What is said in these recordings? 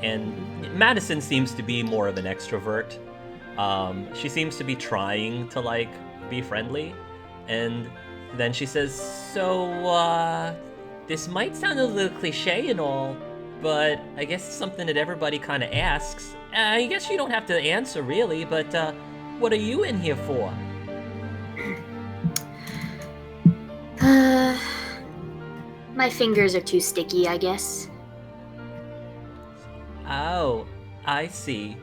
And Madison seems to be more of an extrovert. She seems to be trying to, like, be friendly. And then she says, so, this might sound a little cliche and all, but I guess it's something that everybody kind of asks. I guess you don't have to answer, really, but, what are you in here for? My fingers are too sticky, I guess. Oh, I see.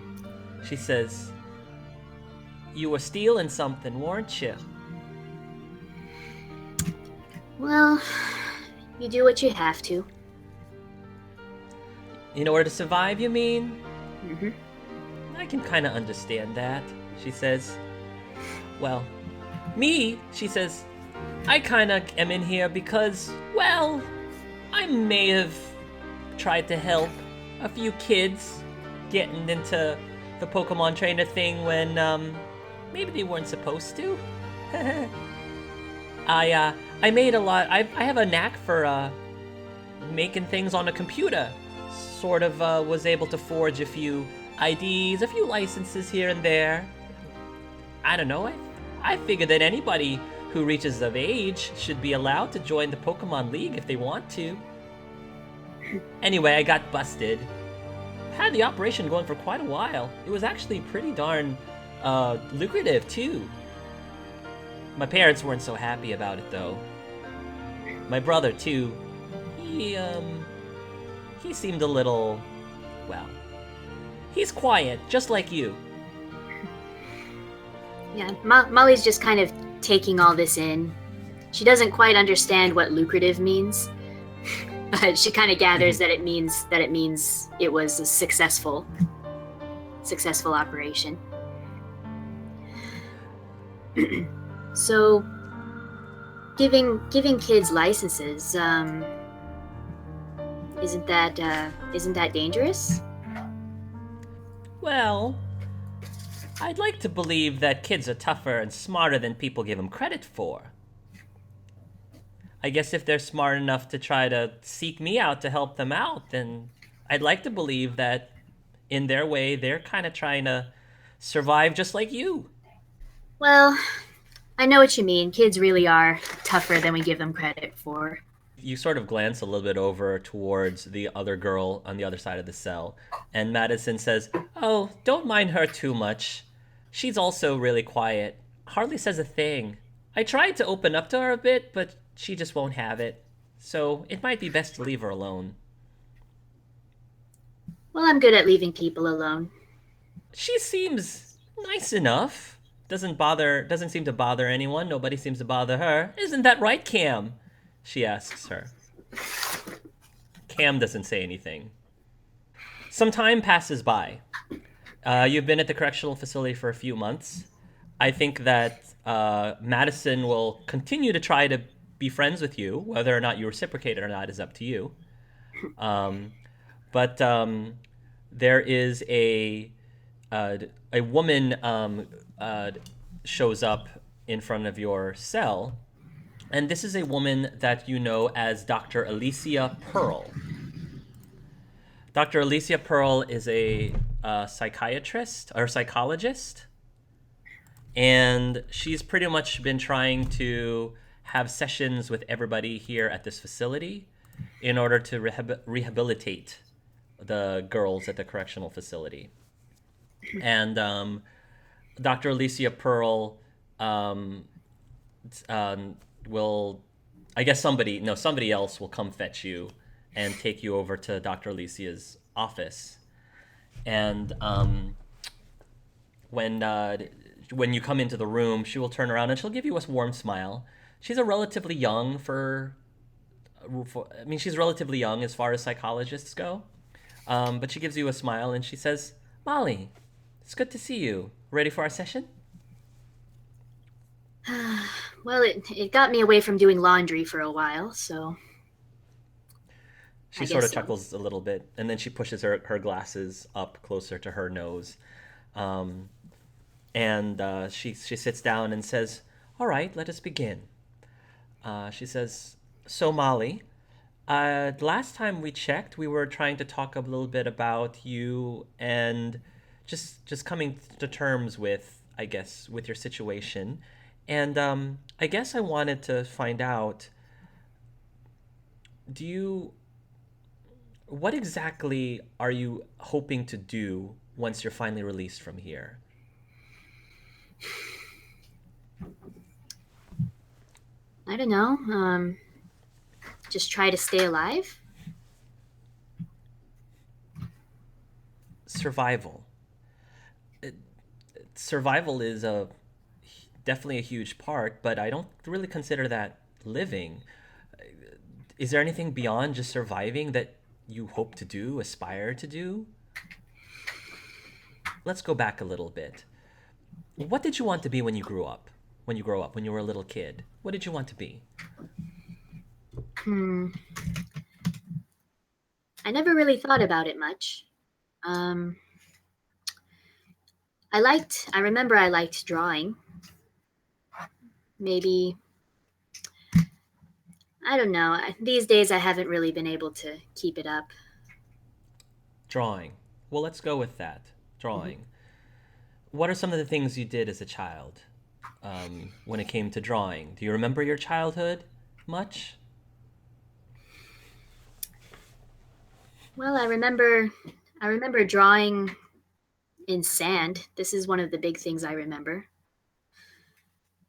She says, you were stealing something, weren't you? Well, you do what you have to. In order to survive, you mean? Mm-hmm. I can kind of understand that, she says. Well, me, she says, I kind of am in here because, well, I may have tried to help a few kids getting into the Pokemon trainer thing when, maybe they weren't supposed to. I made a lot. I have a knack for, making things on a computer. Sort of, was able to forge a few IDs, a few licenses here and there. I don't know. I figure that anybody who reaches of age should be allowed to join the Pokemon League if they want to. Anyway, I got busted. Had the operation going for quite a while. It was actually pretty darn lucrative too. My parents weren't so happy about it though. My brother too. He seemed a little, well, he's quiet, just like you. Yeah, Molly's just kind of taking all this in. She doesn't quite understand what lucrative means, but she kind of gathers that it means it was a successful operation. So, giving kids licenses, isn't that dangerous? Well, I'd like to believe that kids are tougher and smarter than people give them credit for. I guess if they're smart enough to try to seek me out to help them out, then I'd like to believe that in their way, they're kind of trying to survive just like you. Well, I know what you mean. Kids really are tougher than we give them credit for. You sort of glance a little bit over towards the other girl on the other side of the cell, and Madison says, oh, don't mind her too much. She's also really quiet, hardly says a thing. I tried to open up to her a bit, but she just won't have it. So it might be best to leave her alone. Well, I'm good at leaving people alone. She seems nice enough. Doesn't seem to bother anyone. Nobody seems to bother her. Isn't that right, Cam? She asks her. Cam doesn't say anything. Some time passes by. You've been at the correctional facility for a few months. I think that Madison will continue to try to be friends with you. Whether or not you reciprocate it or not is up to you. But there is a woman shows up in front of your cell, and this is a woman that you know as Dr. Alicia Pearl. Dr. Alicia Pearl is a psychiatrist or psychologist, and she's pretty much been trying to have sessions with everybody here at this facility in order to rehabilitate the girls at the correctional facility. And Dr. Alicia Pearl will, I guess somebody else will come fetch you and take you over to Dr. Alicia's office. And when you come into the room, she will turn around and she'll give you a warm smile. She's relatively young she's relatively young as far as psychologists go. But she gives you a smile and she says, Molly, it's good to see you. Ready for our session? Well, it got me away from doing laundry for a while, so She I sort guess of so. chuckles a little bit, and then she pushes her glasses up closer to her nose. Um, and she sits down and says, all right, let us begin. She says, so Molly, Last time we checked, we were trying to talk a little bit about you and just coming to terms with, I guess, with your situation. And I guess I wanted to find out, do you what exactly are you hoping to do once you're finally released from here? I don't know. Just try to stay alive. Survival. Survival is a definitely a huge part, but I don't really consider that living. Is there anything beyond just surviving that you hope to do, aspire to do? Let's go back a little bit. What did you want to be when you grew up? When you grow up, when you were a little kid, what did you want to be? Hmm. I never really thought about it much. Um, I remember I liked drawing. Maybe, I don't know. These days I haven't really been able to keep it up. Drawing. Well, let's go with that. Mhm. Drawing. What are some of the things you did as a child when it came to drawing? Do you remember your childhood much? Well, I remember drawing in sand. This is one of the big things I remember.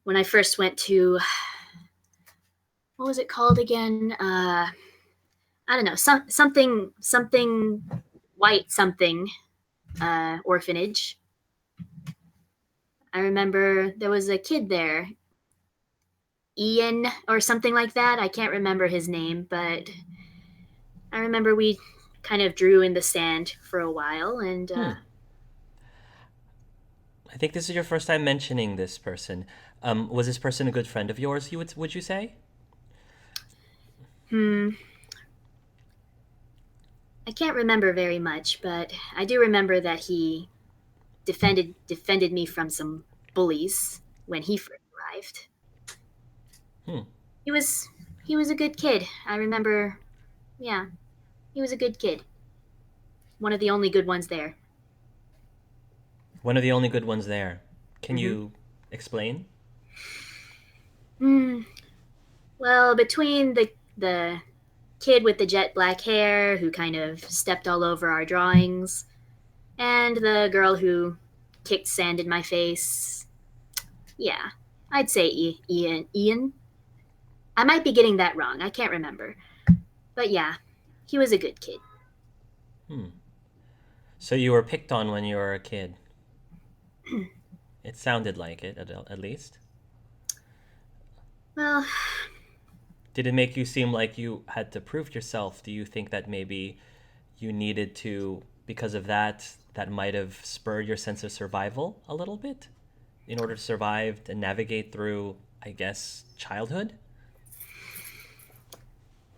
When I first went to, what was it called again? I don't know, something white something orphanage. I remember there was a kid there, Ian or something like that. I can't remember his name, but I remember we kind of drew in the sand for a while, and Hmm. I think this is your first time mentioning this person. Was this person a good friend of yours? Would you say? hmm, I can't remember very much, but I do remember that he defended me from some bullies when he first arrived. Hmm. He was he was a good kid. I remember, yeah, he was a good kid. One of the only good ones there. One of the only good ones there. Can Hmm. you explain? Mm, well, between the kid with the jet black hair who kind of stepped all over our drawings, and the girl who kicked sand in my face, yeah, I'd say Ian. Ian. I might be getting that wrong. I can't remember, but yeah, he was a good kid. Hmm. So you were picked on when you were a kid. It sounded like it, at least. Well, Did it make you seem like you had to prove yourself? Do you think that maybe you needed to, because of that, that might have spurred your sense of survival a little bit in order to survive and navigate through, I guess, childhood?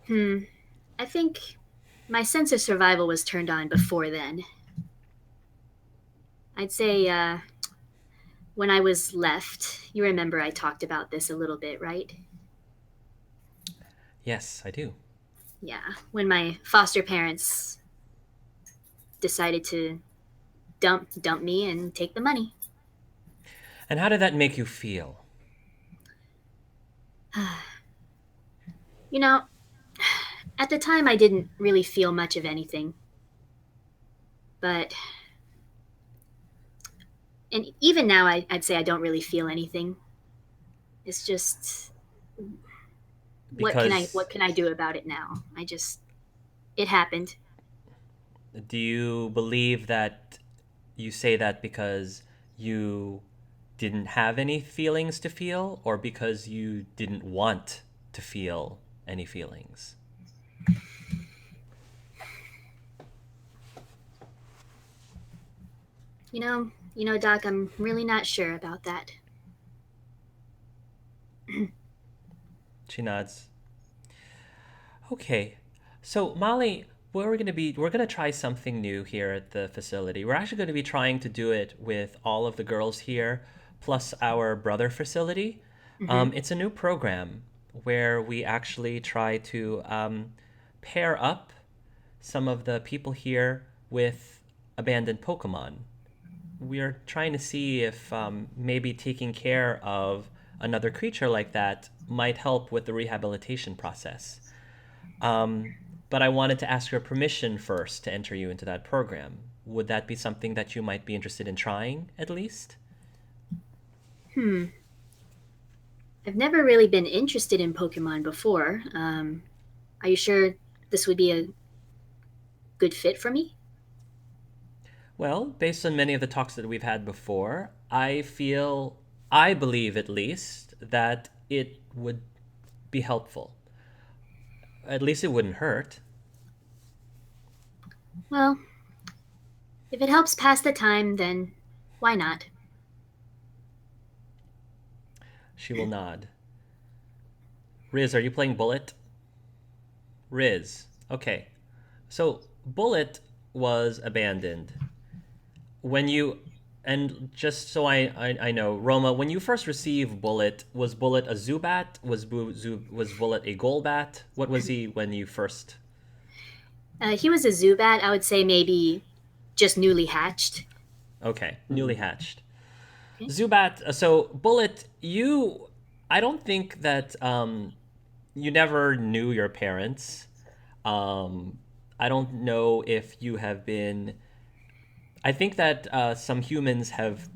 hmm, I think my sense of survival was turned on before then. I'd say when I was left, you remember I talked about this a little bit, right? Yes, I do. Yeah, when my foster parents decided to dump me and take the money. And how did that make you feel? You know, at the time I didn't really feel much of anything, but and even now I'd say I don't really feel anything. It's just Because what can I do about it now? I just it happened. do you believe that you say that because you didn't have any feelings to feel or because you didn't want to feel any feelings? Doc, I'm really not sure about that. She nods. Okay. So, Molly, we're going to try something new here at the facility. We're actually going to be trying to do it with all of the girls here plus our brother facility. Hmm. It's a new program where we actually try to pair up some of the people here with abandoned Pokemon. We are trying to see if maybe taking care of another creature like that might help with the rehabilitation process. Um, but I wanted to ask your permission first to enter you into that program. Would that be something that you might be interested in trying, at least? Hmm. I've never really been interested in Pokemon before. Are you sure this would be a good fit for me? Well, based on many of the talks that we've had before, I believe at least, that it would be helpful. At least it wouldn't hurt. Well, if it helps pass the time, then why not? She will nod. Riz, are you playing Bullet? Riz. Okay. So, Bullet was abandoned. When you. And just so I know, Roma, when you first received Bullet, was Bullet a Zubat? Was Bullet a Golbat? What was he when you first. He was a Zubat. I would say maybe just newly hatched. Okay, newly hatched. Okay. Zubat, so Bullet, I don't think that you never knew your parents. Um, I don't know if you have been. I think that some humans have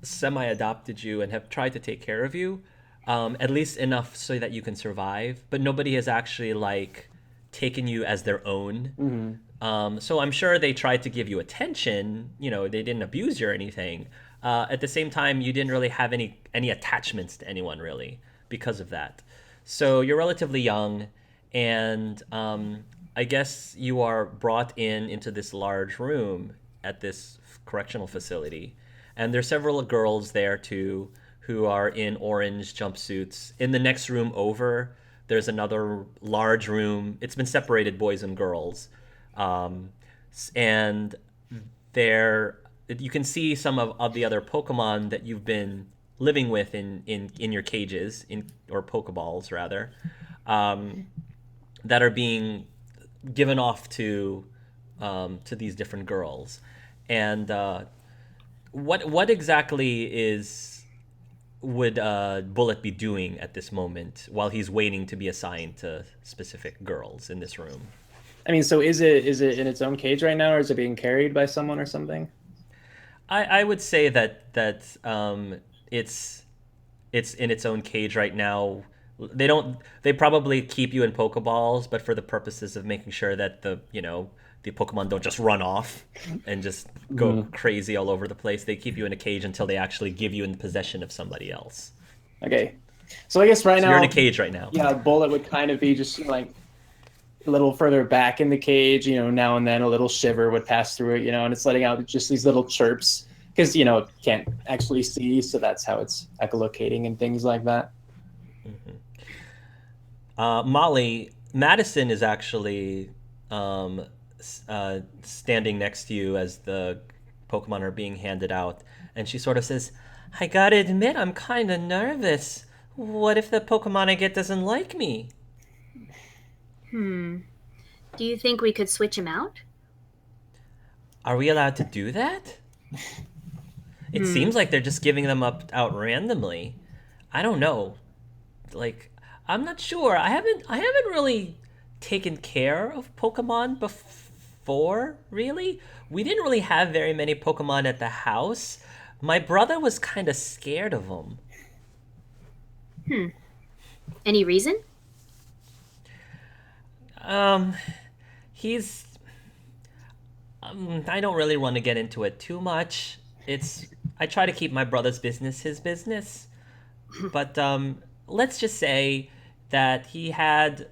semi adopted you and have tried to take care of you, at least enough so that you can survive, but nobody has actually, like, taken you as their own. So I'm sure they tried to give you attention. They didn't abuse you or anything. At the same time, you didn't really have any attachments to anyone really because of that. So you're relatively young, and I guess you are brought into this large room at this correctional facility, and there's several girls there too who are in orange jumpsuits. In the next room over, there's another large room. It's been separated, boys and girls, um, and there you can see some of the other Pokemon that you've been living with in your cages, or Pokeballs rather, um, that are being given off to these different girls. And what exactly is would Bullet be doing at this moment while he's waiting to be assigned to specific girls in this room? I mean, so is it in its own cage right now, or is it being carried by someone or something? I would say that it's in its own cage right now. They probably keep you in Pokeballs, but for the purposes of making sure that the Pokemon don't just run off and just go crazy all over the place. They keep you in a cage until they actually give you in possession of somebody else. Okay, so I guess right So now you're in a cage right now. yeah, Bullet would kind of be just like a little further back in the cage. Now and then a little shiver would pass through it. And it's letting out just these little chirps because it can't actually see, so that's how it's echolocating and things like that. Molly, Madison is actually standing next to you as the Pokemon are being handed out, and she sort of says, "I gotta admit, I'm kind of nervous. What if the Pokemon I get doesn't like me?" Hmm. Do you think we could switch him out? Are we allowed to do that? It Hmm. seems like they're just giving them up out randomly. I don't know. Like, I'm not sure. I haven't really taken care of Pokemon before, really. We didn't really have very many Pokemon at the house. My brother was kind of scared of them. Hmm. Any reason? Um, he's I don't really want to get into it too much. I try to keep my brother's business his business, but let's just say that he had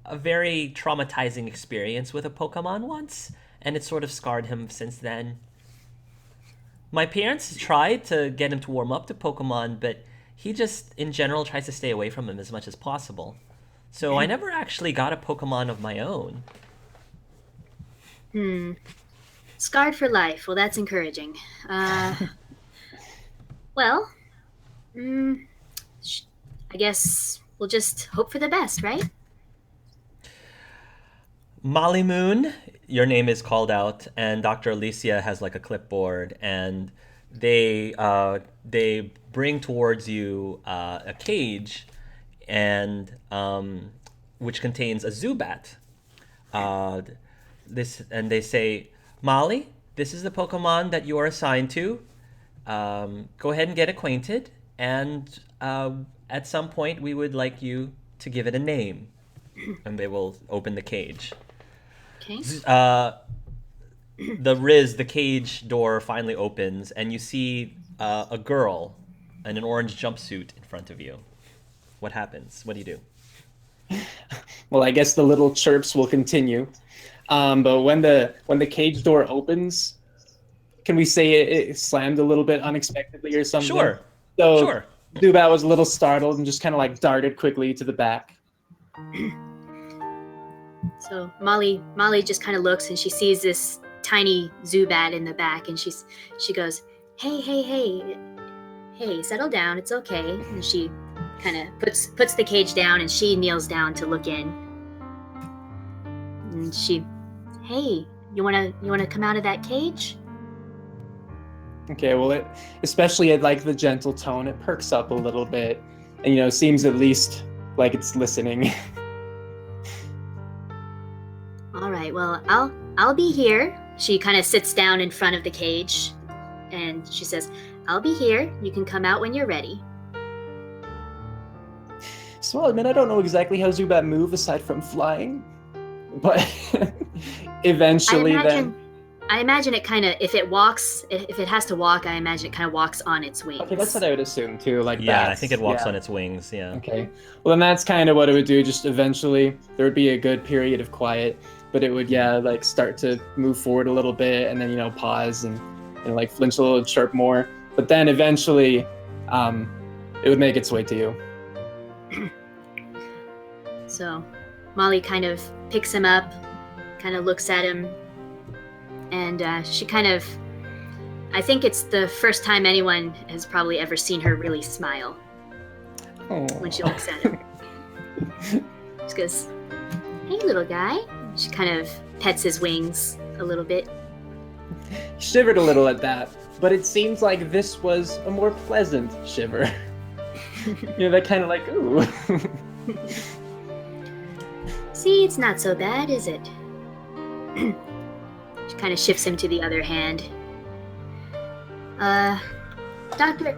a very traumatizing experience with a Pokemon once, and it sort of scarred him since then. My parents tried to get him to warm up to Pokemon, but he just, in general, tries to stay away from him as much as possible. So I never actually got a Pokemon of my own. Hmm. Scarred for life. Well, that's encouraging. Uh, well, mm, sh- I guess we'll just hope for the best, right? Molly Moon, your name is called out, and Dr. Alicia has like a clipboard, and they bring towards you a cage, and which contains a Zubat. They say, Molly, this is the Pokemon that you are assigned to. Go ahead and get acquainted, and at some point we would like you to give it a name, and they will open the cage. Okay. The cage door finally opens, and you see a girl in an orange jumpsuit in front of you. What happens? What do you do? Well, I guess the little chirps will continue. But when the cage door opens, can we say it slammed a little bit unexpectedly or something? Sure. So Sure. Zubat was a little startled and just kind of like darted quickly to the back. So Molly just kind of looks and she sees this tiny Zubat in the back, and she goes, hey, settle down, it's okay. And she kind of puts the cage down, and she kneels down to look in. And hey, you wanna come out of that cage? Okay, well, especially at like the gentle tone, it perks up a little bit, and seems at least like it's listening. All right, well, I'll be here. She kind of sits down in front of the cage, and she says, I'll be here. You can come out when you're ready. So I'll admit I don't know exactly how Zubat move aside from flying, but eventually I imagine it kind of, if it has to walk, I imagine it kind of walks on its wings. Okay, that's what I would assume too. Like Yeah, bats. I think it walks on its wings. Yeah. Okay. Well, then that's kind of what it would do. Just eventually, there would be a good period of quiet, but it would, like start to move forward a little bit, and then pause and like flinch a little, chirp more. But then eventually, it would make its way to you. So, Molly kind of picks him up, kind of looks at him, and she kind of, I think it's the first time anyone has probably ever seen her really smile when she looks at him. She goes, hey, little guy. She kind of pets his wings a little bit. He shivered a little at that, but it seems like this was a more pleasant shiver. That kind of like, ooh. See, it's not so bad, is it? She kind of shifts him to the other hand. Dr.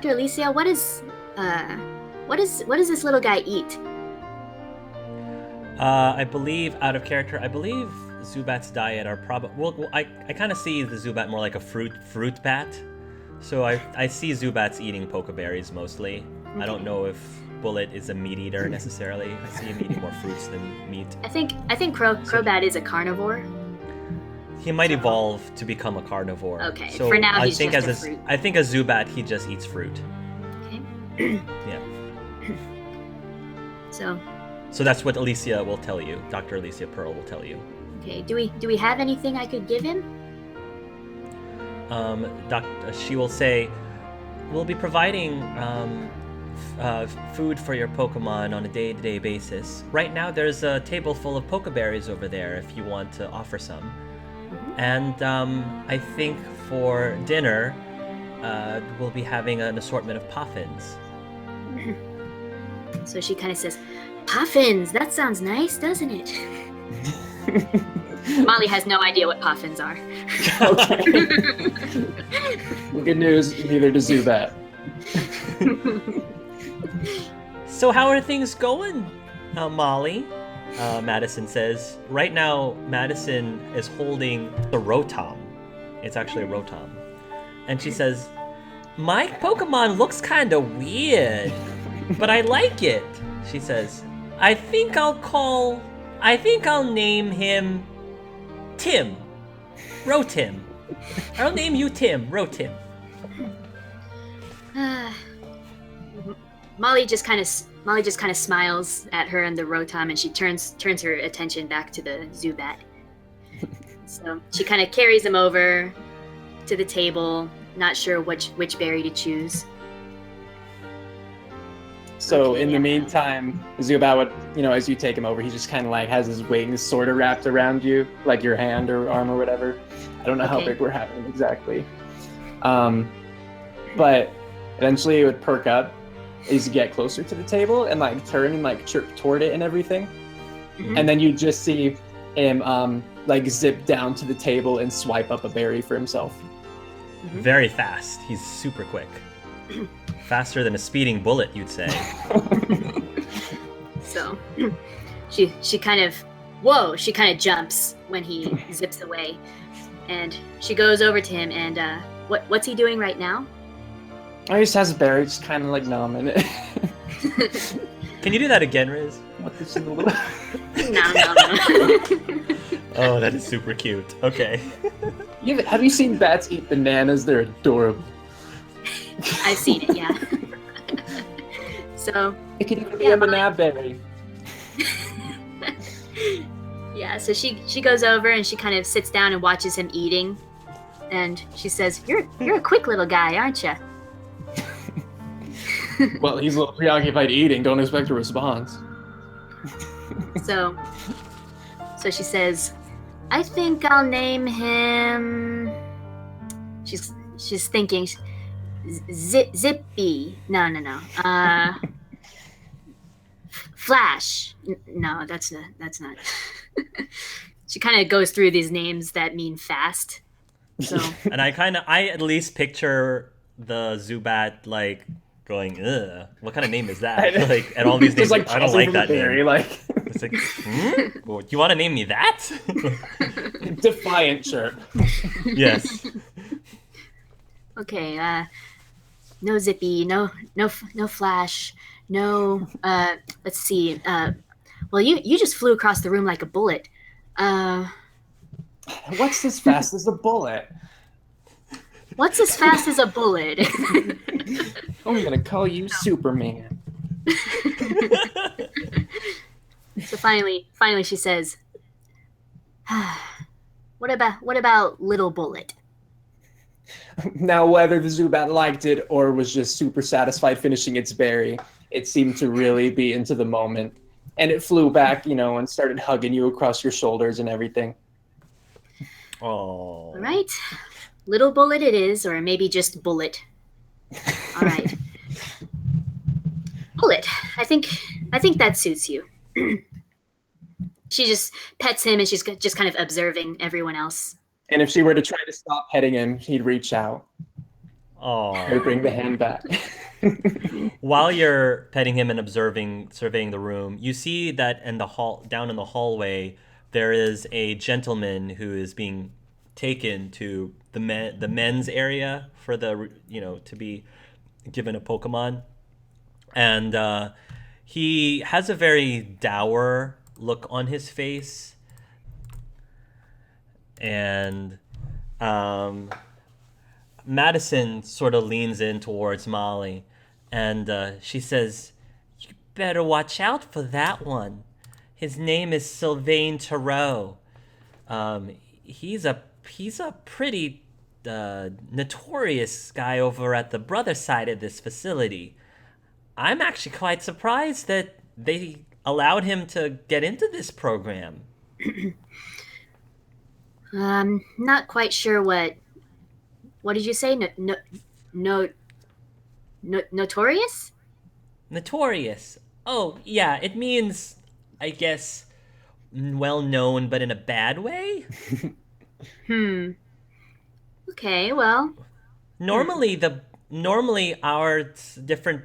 Alicia, what does this little guy eat? I believe, out of character, Zubat's diet are probably... Well, I kind of see the Zubat more like a fruit bat. So I see Zubats eating pokeberries mostly. Okay. I don't know if Bullet is a meat eater necessarily. I see him eating more fruits than meat. I think Crobat is a carnivore. He might evolve to become a carnivore. Okay, so for now he's just a fruit. I think as Zubat, he just eats fruit. Okay. Yeah. So that's what Alicia will tell you. Dr. Alicia Pearl will tell you. Okay. Do we have anything I could give him? She will say, we'll be providing food for your Pokemon on a day-to-day basis. Right now, there's a table full of Pokeberries over there if you want to offer some. Mm-hmm. And I think for dinner, we'll be having an assortment of Poffins. So she kind of says, Poffins, that sounds nice, doesn't it? Molly has no idea what Poffins are. Okay. Good news, neither does Zubat. So how are things going, Molly? Madison says. Right now, Madison is holding the Rotom. It's actually a Rotom. And she says, my Pokemon looks kind of weird, but I like it. She says, I think I'll name him Tim. Rotim. I'll name you Tim. Rotim. Molly just kind of smiles at her and the Rotom, and she turns her attention back to the Zubat. So she kind of carries him over to the table, not sure which berry to choose. So Okay, in the yeah. meantime, Zubat would, as you take him over, he just kind of like has his wings sort of wrapped around you, like your hand or arm or whatever. I don't know how Okay. big we're having exactly. But eventually it would perk up as you get closer to the table and like turn and like chirp toward it and everything. Mhm. And then you just see him like zip down to the table and swipe up a berry for himself. Very fast. He's super quick. Faster than a speeding bullet, you'd say. So she kind of jumps when he zips away, and she goes over to him and what's he doing right now? Oh, he just has a berry, just kind of like numbing it. Can you do that again, Riz? What this in the little... No. Oh, that is super cute. Okay. Have you seen bats eat bananas? They're adorable. I've seen it, yeah. So It could even be a banana berry. yeah, so she goes over and she kind of sits down and watches him eating, and she says, "You're a quick little guy, aren't you?" Well, he's a little preoccupied eating. Don't expect a response. So she says, "I think I'll name him." She's thinking, Zippy. No. Flash. No, that's not. She kind of goes through these names that mean fast. So And I at least picture the Zubat like going, ugh, what kind of name is that? Like, and all these names, Just like I don't like that berry, name. like It's like, Well, you want to name me that? defiant chirp. Yes. okay, no Zippy, no Flash, no. Let's see. Well, you just flew across the room like a bullet. What's as fast as a bullet? What's as fast as a bullet? I'm gonna call you Superman. So finally she says, what about Little Bullet? Now, whether the Zubat liked it or was just super satisfied finishing its berry, it seemed to really be into the moment. And it flew back, and started hugging you across your shoulders and everything. Oh. All right. Little Bullet it is, or maybe just Bullet. All right. Bullet. I think that suits you. She just pets him, and she's just kind of observing everyone else. And if she were to try to stop petting him, he'd reach out. Oh. Or bring the hand back. While you're petting him and surveying the room, you see that down in the hallway, there is a gentleman who is being taken to the men's area for to be given a Pokemon, and he has a very dour look on his face, and Madison sort of leans in towards Molly, and she says, "You better watch out for that one. His name is Sylvain Tarot. He's a pretty notorious guy over at the brother side of this facility. I'm actually quite surprised that they allowed him to get into this program." Not quite sure what did you say? Notorious? Notorious. Oh, yeah, it means, I guess, well known, but in a bad way. Okay, well. Normally our different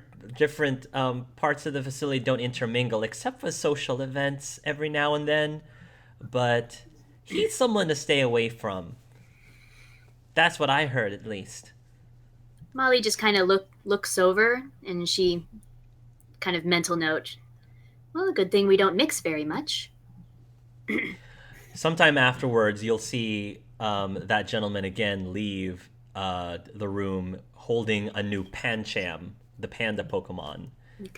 parts of the facility don't intermingle, except for social events every now and then. But he's someone to stay away from. That's what I heard, at least. Molly just kind of looks over, and she kind of mental note, well, good thing we don't mix very much. Sometime afterwards, you'll see that gentleman again leave the room holding a new Pancham, the panda Pokemon,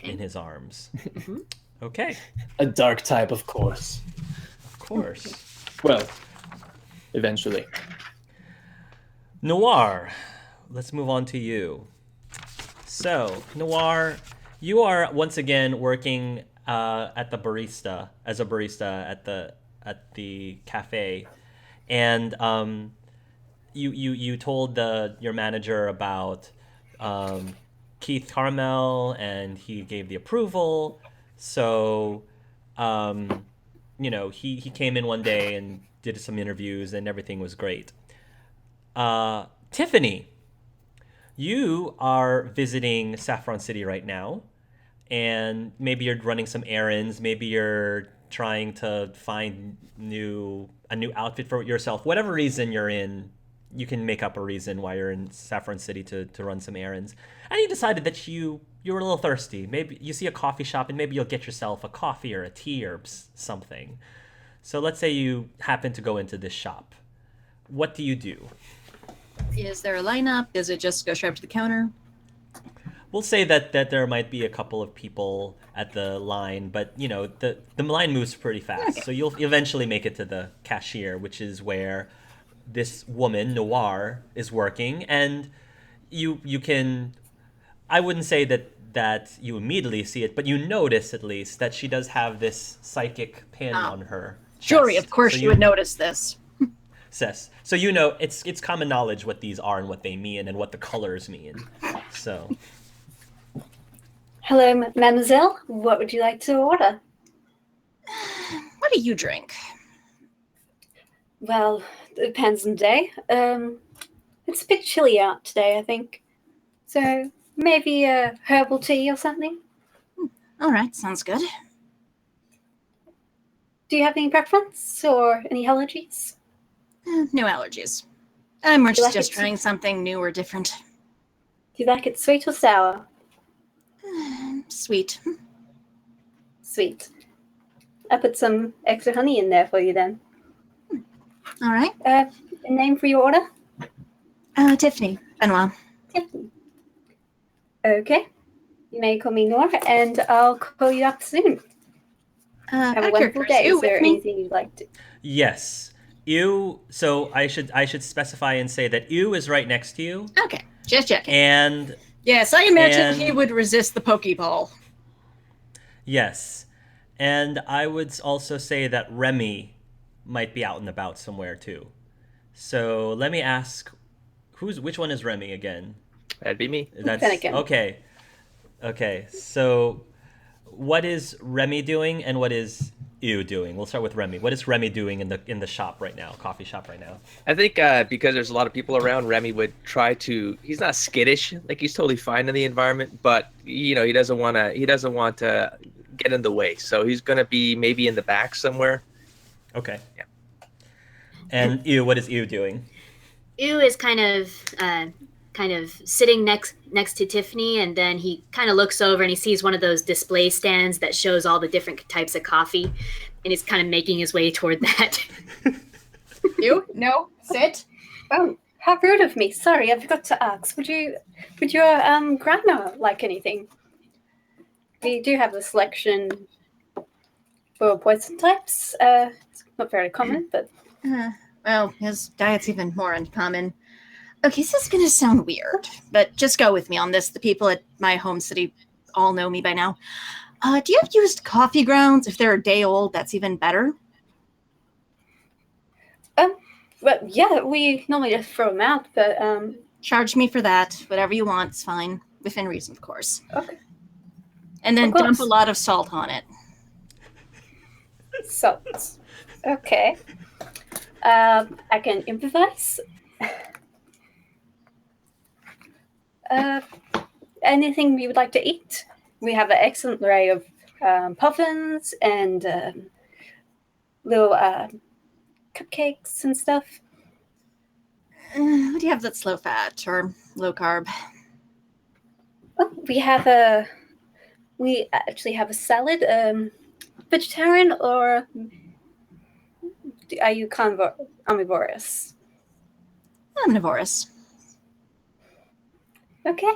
in his arms. Mm-hmm. Okay. A dark type, of course. Of course. Well, eventually. Noir, let's move on to you. So, Noir, You are once again working at the barista as a barista at the cafe, and you told your manager about Keith Carmel, and he gave the approval. So, he came in one day and did some interviews, and everything was great. Tiffany, you are visiting Saffron City right now, and maybe you're running some errands. Maybe you're trying to find a new outfit for yourself. Whatever reason you're in, you can make up a reason why you're in Saffron City to run some errands. And you decided that you were a little thirsty. Maybe you see a coffee shop, and maybe you'll get yourself a coffee or a tea or something. So let's say you happen to go into this shop. What do you do? Is there a lineup? Does it just go straight up to the counter? We'll say that there might be a couple of people at the line, but the line moves pretty fast. Okay. So you'll eventually make it to the cashier, which is where this woman Noir is working, and you can. I wouldn't say that you immediately see it, but you notice at least that she does have this psychic pin on her chest. Jury, of course, you would notice this. Says so. It's common knowledge what these are and what they mean and what the colors mean. So. Hello, mademoiselle. What would you like to order? What do you drink? Well, it depends on the day. It's a bit chilly out today, I think. So maybe a herbal tea or something? All right, sounds good. Do you have any preference or any allergies? No allergies. We're just trying something new or different. Do you like it sweet or sour? Sweet. Sweet. I put some extra honey in there for you then. All right. A name for your order? Tiffany. Benoit. Tiffany. Okay. You may call me Nora, and I'll call you up soon. Have a wonderful day. Is there anything you'd like to? Yes. So I should specify and say that Ew is right next to you. Okay. Just checking. And yes, I imagine he would resist the Pokeball. Yes. And I would also say that Remy might be out and about somewhere too. So let me ask, which one is Remy again? That'd be me. That's okay. Okay. So what is Remy doing and what is Ew doing? We'll start with Remy. What is Remy doing in the shop right now, coffee shop right now? I think because there's a lot of people around, Remy would try to. He's not skittish, like he's totally fine in the environment, but he doesn't want to get in the way. So he's gonna be maybe in the back somewhere. Okay. Yeah. And Ew, what is Ew doing? Ew is kind of sitting next to Tiffany, and then he kind of looks over and he sees one of those display stands that shows all the different types of coffee, and he's kind of making his way toward that. You? No, sit. Oh, how rude of me. Sorry, I forgot to ask. Would your grandma like anything? We do have a selection for poison types. It's not very common, but... Well, his diet's even more uncommon. Okay, this is going to sound weird, but just go with me on this. The people at my home city all know me by now. Do you have used coffee grounds? If they're a day old, that's even better. But yeah, we normally just throw them out, but... Charge me for that. Whatever you want, it's fine. Within reason, of course. Okay. And then dump a lot of salt on it. Salt. Okay. I can improvise. Anything you would like to eat? We have an excellent array of puffins and little cupcakes and stuff. What do you have that's low fat or low carb? Oh, we actually have a salad. Vegetarian or are you omnivorous? Omnivorous. Okay.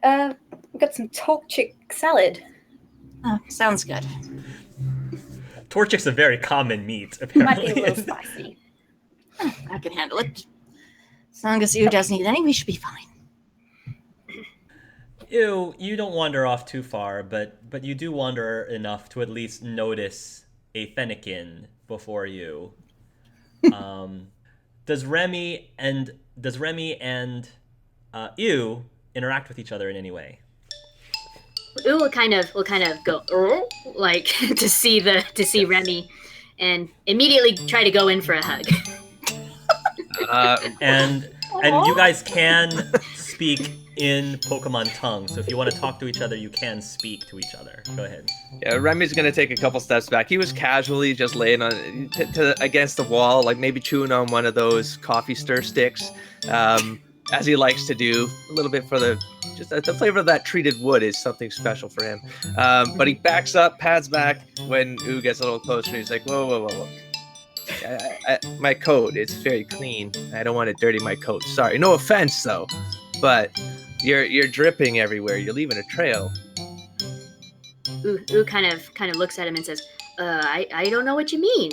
We've got some torchic salad. Oh, sounds good. Torchic's a very common meat, apparently. Might be a little spicy. I can handle it. As long as you doesn't eat any, we should be fine. Ew, you don't wander off too far, but you do wander enough to at least notice a Fennekin before you. Um, does Remy and Ew interact with each other in any way? Ooh will kind of go like to see Remy, and immediately try to go in for a hug. And you guys can speak in Pokemon tongue, so if you want to talk to each other, you can speak to each other. Go ahead. Yeah, Remy's gonna take a couple steps back. He was casually just laying on against the wall, like maybe chewing on one of those coffee stir sticks, as he likes to do. A little bit for the flavor of that treated wood is something special for him. But he backs up, pads back when Ooh gets a little closer. He's like, whoa. My coat, it's very clean. I don't want to dirty my coat. Sorry, no offense though, but you're dripping everywhere. You're leaving a trail. Ooh kind of looks at him and says, I don't know what you mean.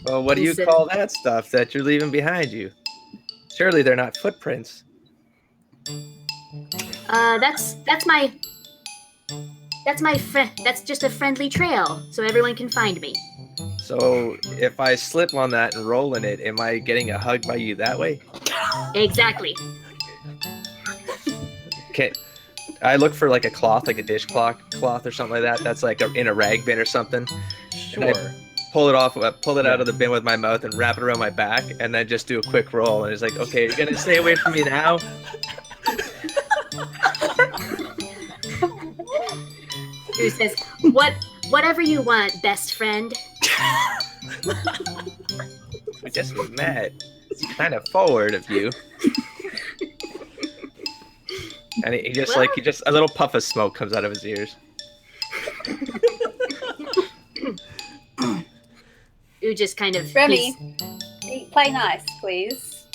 Well, what do you call that stuff that you're leaving behind you? Surely they're not footprints. That's my friend. That's just a friendly trail, so everyone can find me. So if I slip on that and roll in it, am I getting a hug by you that way? Exactly. Okay. I look for like a cloth, like a dishcloth or something like that. That's like in a rag bin or something. Sure. And I pull it out of the bin with my mouth and wrap it around my back, and then just do a quick roll. And it's like, okay, you're gonna stay away from me now. Who says, whatever you want, best friend. We just met. It's kind of forward of you. And he just a little puff of smoke comes out of his ears. Ooh just kind of Remy, play nice, please.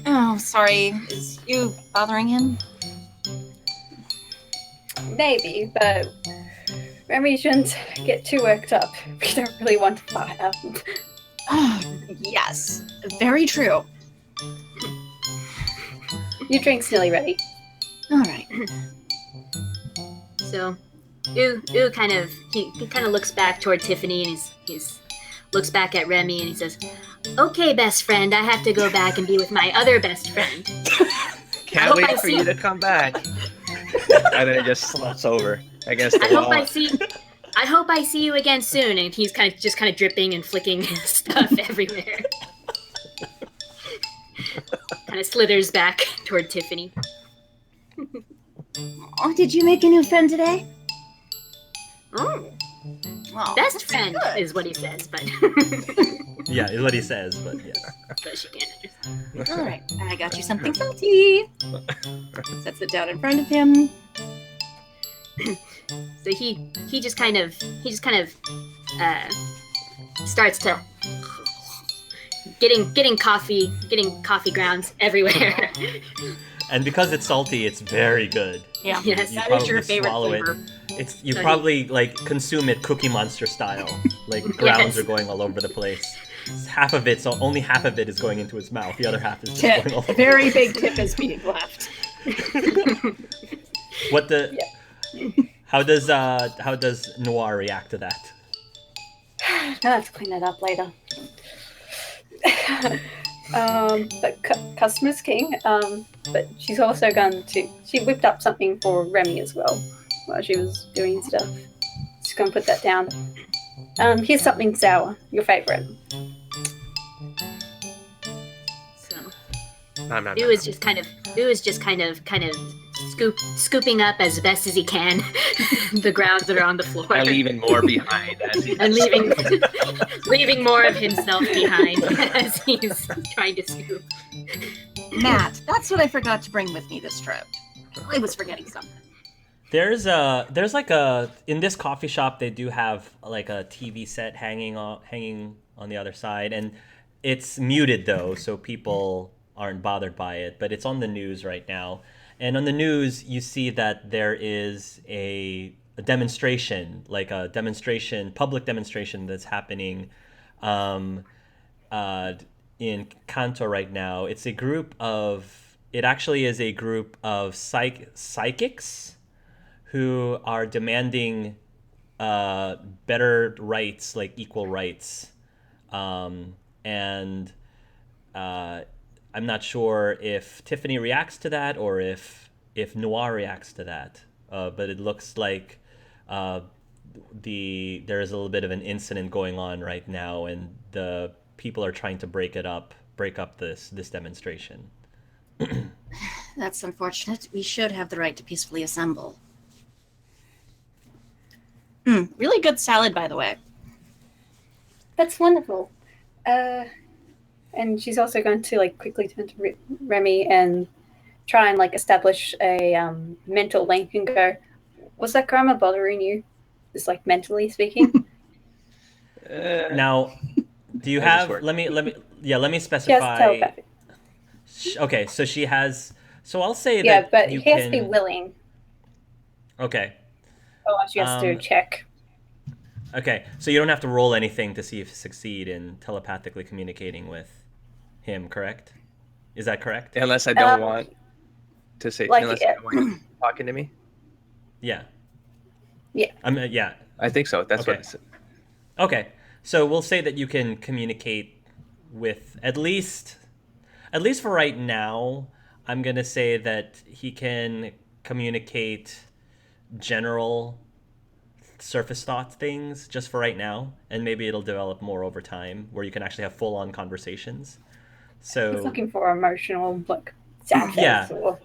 Oh, sorry. Is you bothering him? Maybe, but Remy shouldn't get too worked up. We don't really want to fire. Yes, very true. Your drink's nearly ready. All right. So, Ooh kind of he kind of looks back toward Tiffany, and he's looks back at Remy, and he says, "Okay, best friend, I have to go back and be with my other best friend." Can't wait for you to come back. And then it just sluts over against the wall. I hope I see you again soon. And he's kind of dripping and flicking stuff everywhere. Kind of slithers back toward Tiffany. Oh, did you make a new friend today? Oh, Oh, best friend good. is what he says, but Yeah, is what he says, but yes. but she can't understand. All right, I got you something salty. Sets it down in front of him. So he just kind of starts to getting coffee grounds everywhere. And because it's salty, it's very good. Yeah, Yes, You that is your probably favorite swallow it. flavor. You So probably like consume it Cookie Monster style. Like grounds Yes. are going all over the place. Only half of it is going into his mouth. The other half is just Tip. going all over. Very big tip is being left. What the? How does Noir react to that? I'll have to clean that up later. But customer's king. But she's also she whipped up something for Remy as well while she was doing stuff. Just gonna put that down. Here's something sour, your favorite. So Nom, nom, nom. Ooh is just kind of scooping up as best as he can the grounds that are on the floor. And leaving more behind as he and leaving more of himself behind as he's trying to scoop. Matt, that's what I forgot to bring with me this trip. I was forgetting something. There's like in this coffee shop they do have like a TV set hanging on the other side, and it's muted though, so people aren't bothered by it, but it's on the news right now. And on the news you see that there is a demonstration, public demonstration that's happening in Kanto right now. It's a group of. It actually is a group of psychics who are demanding better rights, like equal rights, and I'm not sure if Tiffany reacts to that or if Noir reacts to that. But it looks like uh, there is a little bit of an incident going on right now, and the people are trying to break up this demonstration. That's unfortunate. We should have the right to peacefully assemble. Really good salad, by the way. That's wonderful. And she's also going to like quickly turn to Remy and try and like establish a mental link and go, was that grammar bothering you? Just like mentally speaking. Now, do you How does this have? work? Let me She has specify. telepathy. Okay, so she has. So I'll say Yeah, that but you he has to can. be willing. Okay. Otherwise, she has to check. Okay, so you don't have to roll anything to see if you succeed in telepathically communicating with him, correct? Is that correct? Unless I don't want to say, like, unless I don't want you talking to me. Yeah. Yeah. Yeah. I think so. That's Okay. what I said. Okay, so we'll say that you can communicate with at least for right now. I'm gonna say that he can communicate general surface thought things just for right now, and maybe it'll develop more over time where you can actually have full-on conversations. So He's looking for emotional like sadness Yeah. or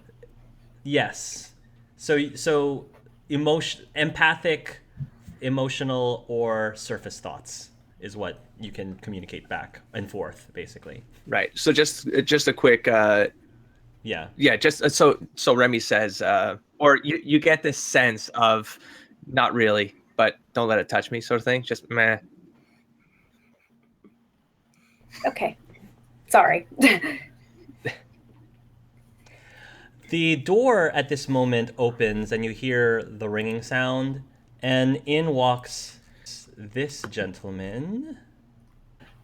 yes, so empathic, emotional, or surface thoughts is what you can communicate back and forth, basically. Right. So just a quick Yeah. yeah, just so Remy says or you get this sense of not really, but don't let it touch me sort of thing. Just meh. okay. Sorry. The door at this moment opens and you hear the ringing sound, and in walks this gentleman.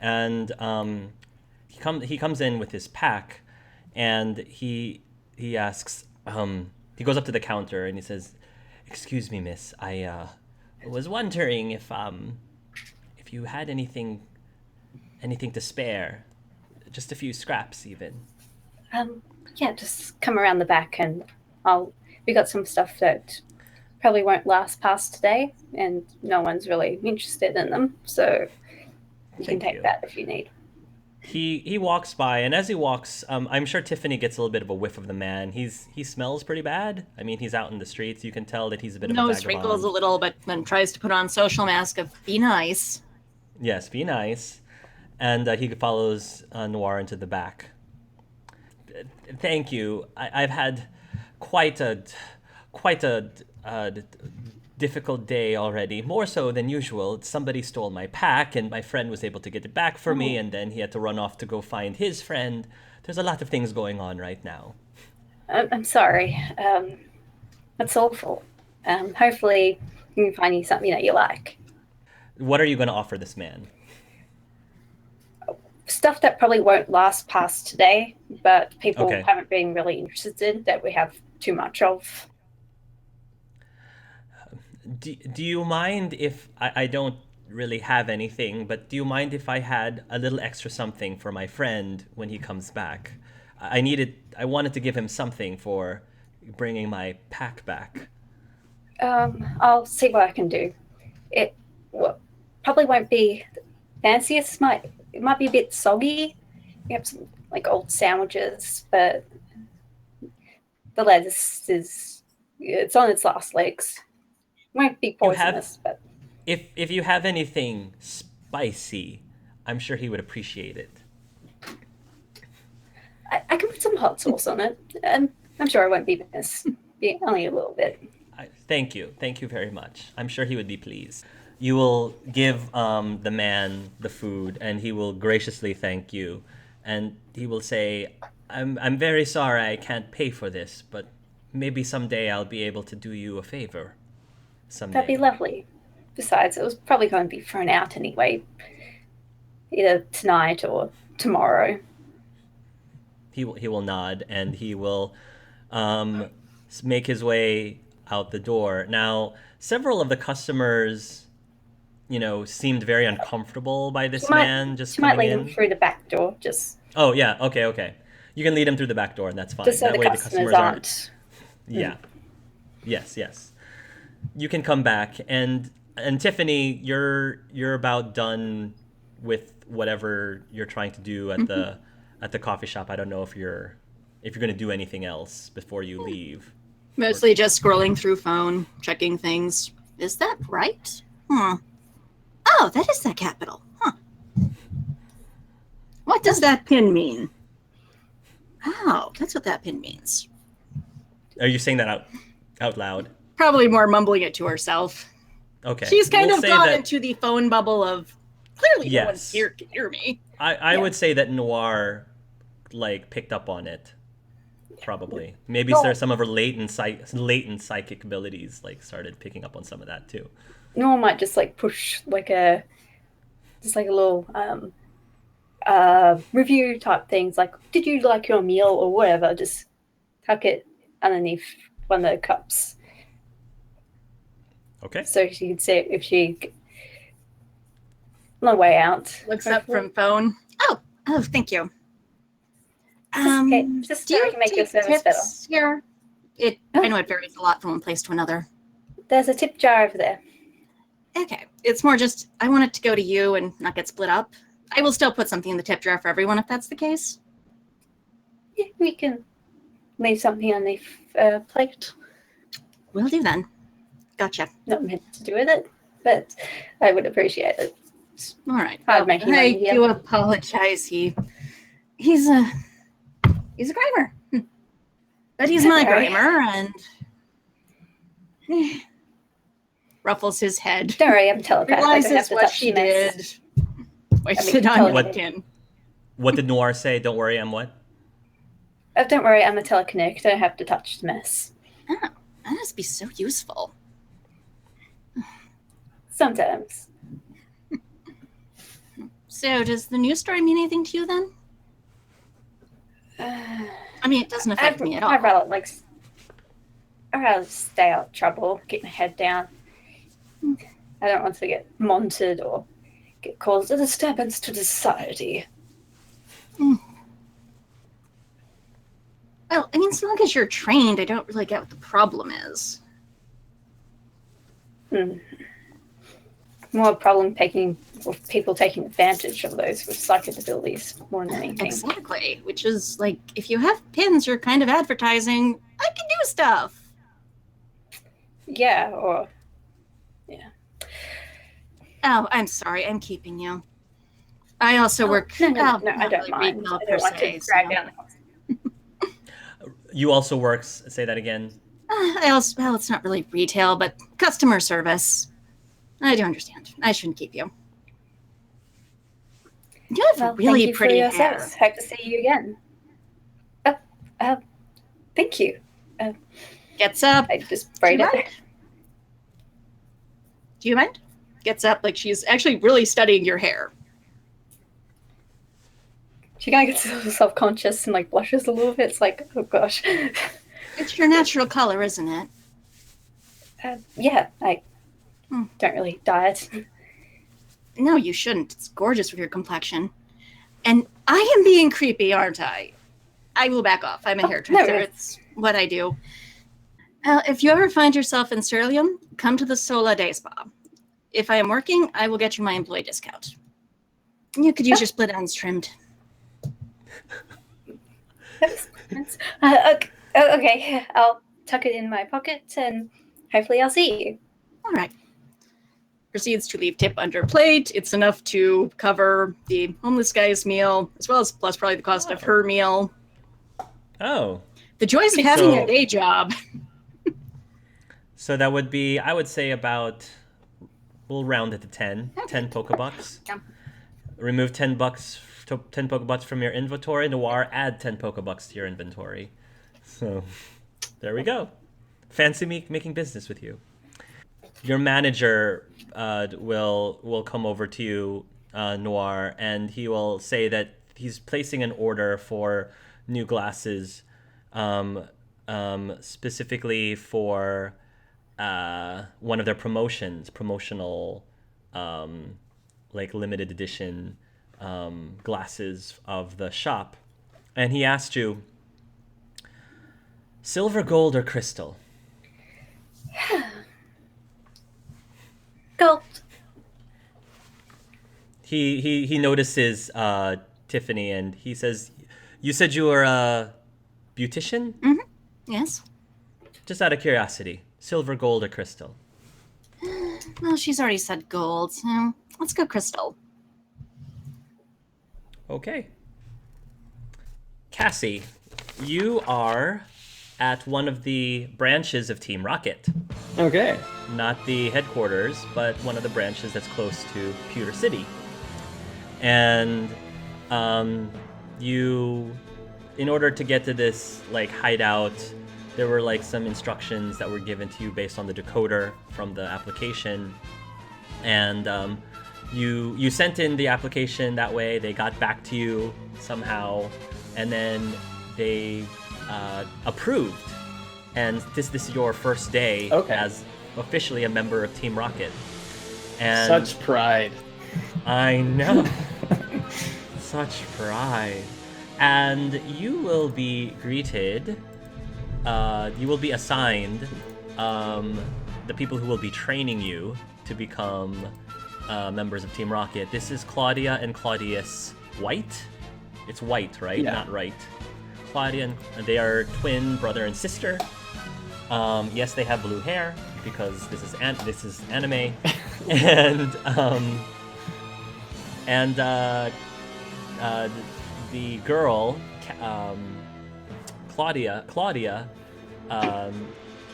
And he comes in with his pack, and he asks, he goes up to the counter and he says, "Excuse me, miss, I was wondering if you had anything to spare, just a few scraps even." Yeah, just come around the back and we got some stuff that probably won't last past today and no one's really interested in them. So you can Thank take you. that if you need. He walks by, and as he walks, I'm sure Tiffany gets a little bit of a whiff of the man. He smells pretty bad. I mean, he's out in the streets. You can tell that he's a bit of a Nose vagabond. wrinkles a little, but then tries to put on social mask of be nice. Yes, be nice. And he follows Noir into the back. Thank you. I've had quite a difficult day already, more so than usual. Somebody stole my pack, and my friend was able to get it back for me, and then he had to run off to go find his friend. There's a lot of things going on right now. I'm sorry. That's awful. Hopefully you can find you something that you like. What are you going to offer this man? Stuff that probably won't last past today, but people Okay. haven't been really interested in that we have too much of. Do you mind if I don't really have anything, but do you mind if I had a little extra something for my friend when he comes back? I wanted to give him something for bringing my pack back. I'll see what I can do. It probably won't be the fanciest. It might be a bit soggy. We have some like old sandwiches, but the lettuce it's on its last legs. Might be poisonous, but If you have anything spicy, I'm sure he would appreciate it. I can put some hot sauce on it. I'm sure it won't be this. Be only a little bit. Thank you very much. I'm sure he would be pleased. You will give the man the food, and he will graciously thank you, and he will say, I'm very sorry I can't pay for this, but maybe someday I'll be able to do you a favor. Someday. That'd be lovely. Besides, it was probably going to be thrown out anyway, either tonight or tomorrow. He will nod, and he will make his way out the door. Now, several of the customers, seemed very uncomfortable by this man just She might coming lead in. him through the back door, just Oh yeah, okay. You can lead him through the back door, and that's fine. so That the way customers aren't. Yeah. Yes. You can come back, and Tiffany, you're about done with whatever you're trying to do at the coffee shop. I don't know if you're going to do anything else before you leave. Mostly just scrolling through phone, checking things. Is that right? Oh, that is the capital. Huh. What does that pin mean? Oh, that's what that pin means. Are you saying that out loud? Probably more mumbling it to herself. Okay. She's kind We'll of say gone that- into the phone bubble of clearly no one's Yes. here to hear me. I Yeah. would say that Noir picked up on it. Probably. Maybe No. there's some of her latent psychic abilities started picking up on some of that too. No one might just push a little review type things, like, did you like your meal or whatever, just tuck it underneath one of the cups Okay. so she could see if she on the way out Looks up from phone. Oh, thank you. Okay, just do so I you can make your take service tips here? I know it varies a lot from one place to another. There's a tip jar over there. Okay, it's more just I want it to go to you and not get split up. I will still put something in the tip jar for everyone if that's the case. Yeah, we can leave something on the plate. Will do then. Gotcha. Not meant to do with it, but I would appreciate it. All right. Hard making I money here. do apologize. He's a grimer. But he's my Sorry. grimer and ruffles his head. Don't worry, I'm telepath. I don't have Realizes to what touch she the mess. did. Wipes I mean, it on tell What- napkin. What did Noir say? Don't worry, I'm what? Oh, don't worry, I'm a telekinetic. I don't have to touch the mess. Oh, that must be so useful. Sometimes. So, does the news story mean anything to you then? I mean, it doesn't affect me at all. I'd rather stay out of trouble, keep my head down. I don't want to get monitored or get caused a disturbance to society. Well, I mean, as long as you're trained, I don't really get what the problem is. More problem with people taking advantage of those with psychic abilities more than anything. Exactly. Which is like, if you have pins, you're kind of advertising, I can do stuff. Yeah, or Oh, I'm sorry. I'm keeping you. I also work. No, well, I not don't really mind. retail I per don't want se, to drag so- down the house. You also work. Say that again. Well, it's not really retail, but customer service. I do understand. I shouldn't keep you. You have Well, really thank you pretty for your hair. service. Hope to see you again. Thank you. Gets up. I just braid Do you it. mind? Do you mind? Gets up like she's actually really studying your hair. She kind of gets a little self-conscious and blushes a little bit. It's like, oh gosh. It's your natural color, isn't it? Yeah, I don't really dye it. No, you shouldn't. It's gorgeous with your complexion. And I am being creepy, aren't I? I will back off. I'm a hairdresser. no. It's what I do. If you ever find yourself in Cerulean, come to the Sola Day Spa. If I am working, I will get you my employee discount. You could use your split ends trimmed. Okay, I'll tuck it in my pocket and hopefully I'll see you. All right. Proceeds to leave tip under plate. It's enough to cover the homeless guy's meal, as well as plus probably the cost of her meal. Oh, The joys of having So- a day job. so that would be, I would say about, we'll round it to 10. 10 Pokebucks. Yeah. Remove 10 Pokebucks from your inventory. Noir, add 10 Pokebucks to your inventory. So, there we go. Fancy me making business with you. Your manager will come over to you, Noir, and he will say that he's placing an order for new glasses, specifically for one of their promotional like limited edition glasses of the shop, and he asked you, silver, gold, or crystal? Gold. He notices Tiffany, and he says, "You said you were a beautician?" Mm-hmm. Yes. Just out of curiosity, silver, gold, or crystal? Well, she's already said gold, so let's go crystal. Okay. Cassie, you are at one of the branches of Team Rocket. Okay. Not the headquarters, but one of the branches that's close to Pewter City. And you, in order to get to this like hideout, there were like some instructions that were given to you based on the decoder from the application. And you sent in the application that way. They got back to you somehow, and then they approved. And this is your first day as officially a member of Team Rocket. And Such pride. I know. Such pride. And you will be greeted, you will be assigned the people who will be training you to become members of Team Rocket. This is Claudia and Claudius White. It's White, right? Yeah. Not right. Claudia and they are twin brother and sister. Yes, they have blue hair because this is anime. and the girl, Claudia,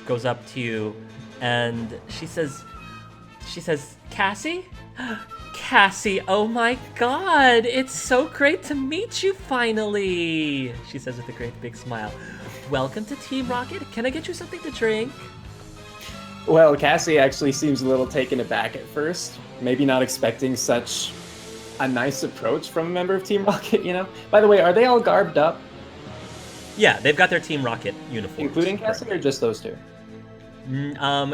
goes up to you, and she says, Cassie? Cassie, oh my god, it's so great to meet you finally, she says with a great big smile. Welcome to Team Rocket. Can I get you something to drink? Well, Cassie actually seems a little taken aback at first, maybe not expecting such a nice approach from a member of Team Rocket, you know? By the way, are they all garbed up? Yeah, they've got their Team Rocket uniforms. Including Cassie, or just those two?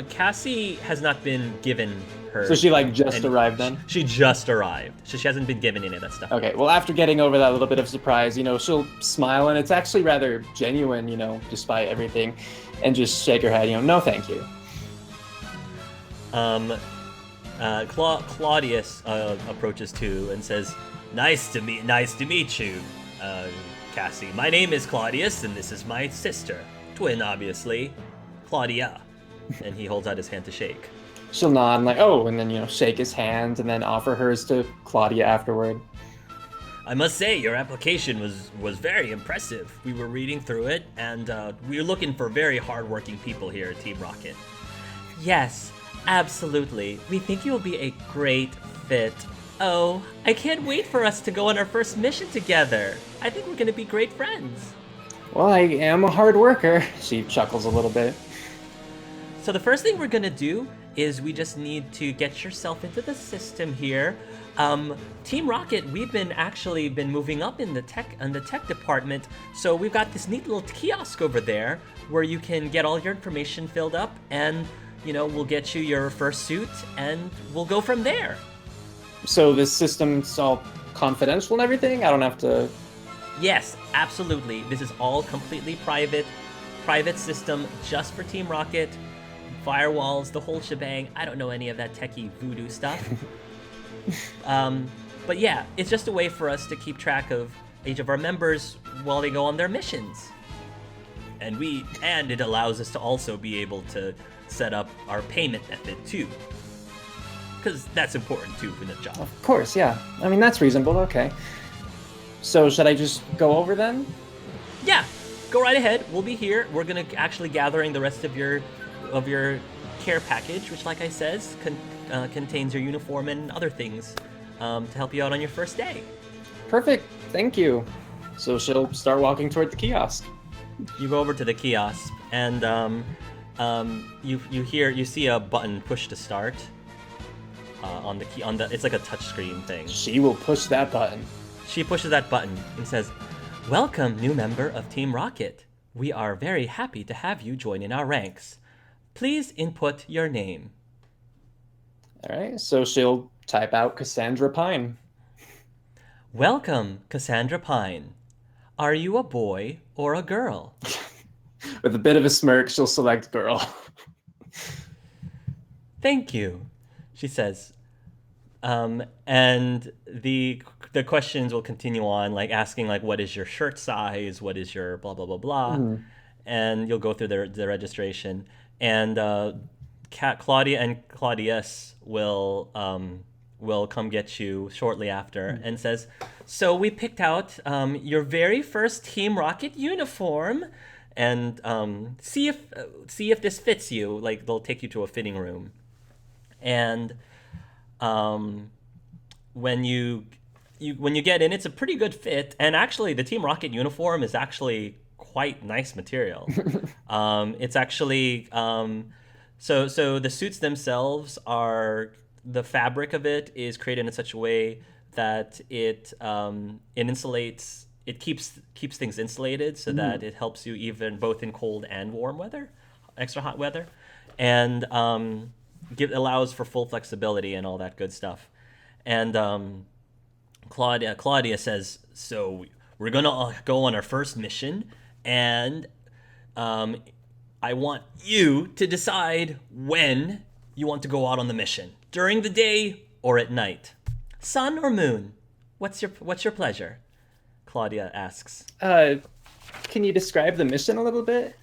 Cassie has not been given her... So she, like, just arrived then? She just arrived. So she hasn't been given any of that stuff. Okay, well, after getting over that little bit of surprise, you know, she'll smile, and it's actually rather genuine, you know, despite everything, and just shake her head, you know, no thank you. Claudius approaches too and says, Nice to meet you, Cassie. My name is Claudius, and this is my sister. Twin, obviously. Claudia. And he holds out his hand to shake. She'll nod and like, oh, and then, you know, shake his hand and then offer hers to Claudia afterward. I must say, your application was very impressive. We were reading through it, and we're looking for very hardworking people here at Team Rocket. Yes, absolutely. We think you will be a great fit. Oh, I can't wait for us to go on our first mission together. I think we're going to be great friends. Well, I am a hard worker. She chuckles a little bit. So the first thing we're going to do is we just need to get yourself into the system here. Team Rocket, we've been moving up in the tech department. So we've got this neat little kiosk over there where you can get all your information filled up, and you know, we'll get you your first suit and we'll go from there. So this system's all confidential and everything? I don't have to... Yes, absolutely. This is all completely private system just for Team Rocket. Firewalls, the whole shebang. I don't know any of that techie voodoo stuff. But yeah, it's just a way for us to keep track of each of our members while they go on their missions. And it allows us to also be able to set up our payment method too. Because that's important too for the job. Of course, yeah. I mean, that's reasonable, okay. So should I just go over then? Yeah, go right ahead. We'll be here. We're gonna actually gathering the rest of your care package, which, like I says, contains your uniform and other things to help you out on your first day. Perfect, thank you. So she'll start walking toward the kiosk. You go over to the kiosk, and you see a button push to start on the key. It's like a touchscreen thing. She will push that button. she pushes that button and says, "Welcome, new member of Team Rocket. We are very happy to have you join in our ranks. Please input your name." All right, so she'll type out Cassandra Pine. "Welcome, Cassandra Pine. Are you a boy or a girl?" With a bit of a smirk, she'll select girl. "Thank you," she says. And the questions will continue on, like asking like, what is your shirt size? What is your blah blah blah blah? And you'll go through the registration. And Claudia and Claudius will come get you shortly after and says, "So we picked out your very first Team Rocket uniform, and see if this fits you." Like they'll take you to a fitting room, and when you get in, it's a pretty good fit. And actually, the Team Rocket uniform is actually quite nice material. It's actually so the suits themselves are, the fabric of it is created in such a way that it insulates. It keeps things insulated so that it helps you even both in cold and warm weather, extra hot weather, and allows for full flexibility and all that good stuff. And Claudia says, "So we're gonna go on our first mission, and I want you to decide when you want to go out on the mission, during the day or at night. Sun or moon? What's your pleasure?" Claudia asks. Can you describe the mission a little bit?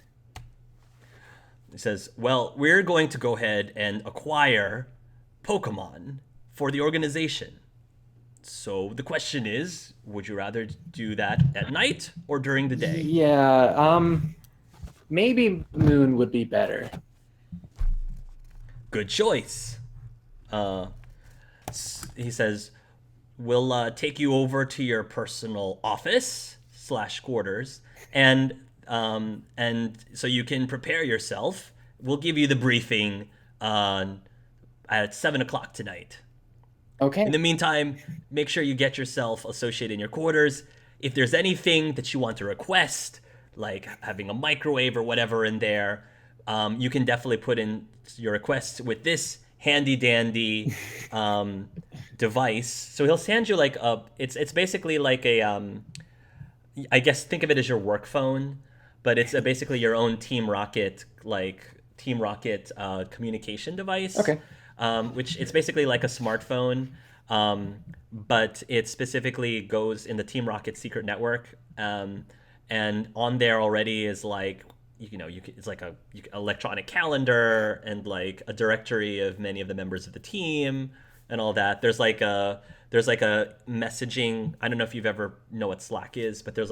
He says, "Well, we're going to go ahead and acquire Pokemon for the organization. So the question is, would you rather do that at night or during the day?" Yeah, maybe moon would be better. "Good choice." He says, "We'll take you over to your personal office / quarters, and so you can prepare yourself. We'll give you the briefing at 7:00 tonight. Okay. In the meantime, make sure you get yourself associated in your quarters. If there's anything that you want to request, like having a microwave or whatever in there, you can definitely put in your request with this handy dandy device." So he'll send you like it's basically like a I guess think of it as your work phone, but it's basically your own Team Rocket communication device. Okay. Which it's basically like a smartphone, but it specifically goes in the Team Rocket secret network, and on there already is like it's like a electronic calendar and like a directory of many of the members of the team and all that. There's like a messaging. I don't know if you've ever know what Slack is, but it's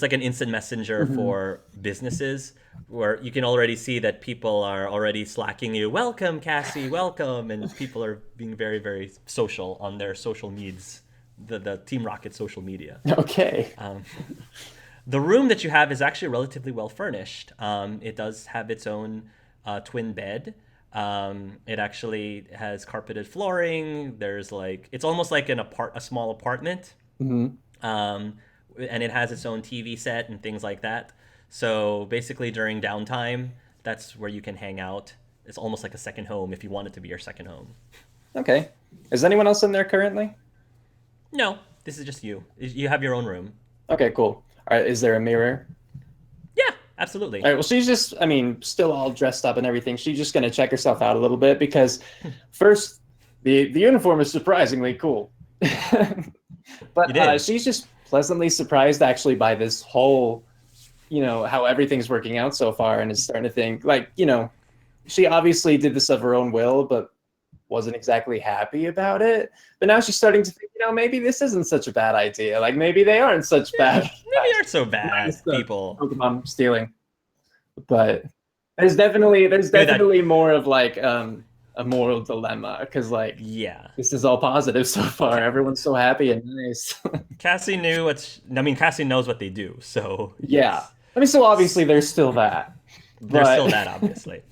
like an instant messenger for businesses, where you can already see that people are already slacking you, "Welcome, Cassie, welcome," and people are being very, very social on their social needs, the Team Rocket social media. Okay. The room that you have is actually relatively well furnished. It does have its own twin bed. It actually has carpeted flooring. There's it's almost like a small apartment. And it has its own TV set and things like that. So basically during downtime, that's where you can hang out. It's almost like a second home if you want it to be your second home. Okay. Is anyone else in there currently? No, this is just you. You have your own room. Okay, cool. All right, is there a mirror? Yeah, absolutely. All right, well, she's just, still all dressed up and everything. She's just going to check herself out a little bit because first, the uniform is surprisingly cool. But she's just pleasantly surprised actually by this whole, how everything's working out so far, and is starting to think she obviously did this of her own will, but wasn't exactly happy about it. But now she's starting to think, maybe this isn't such a bad idea. Like maybe they aren't such bad. Maybe they aren't so bad people. Pokemon stealing. But there's definitely more of like a moral dilemma because this is all positive so far. Everyone's so happy and nice. Cassie Cassie knows what they do, so yeah. So obviously there's still that. There's still that, obviously.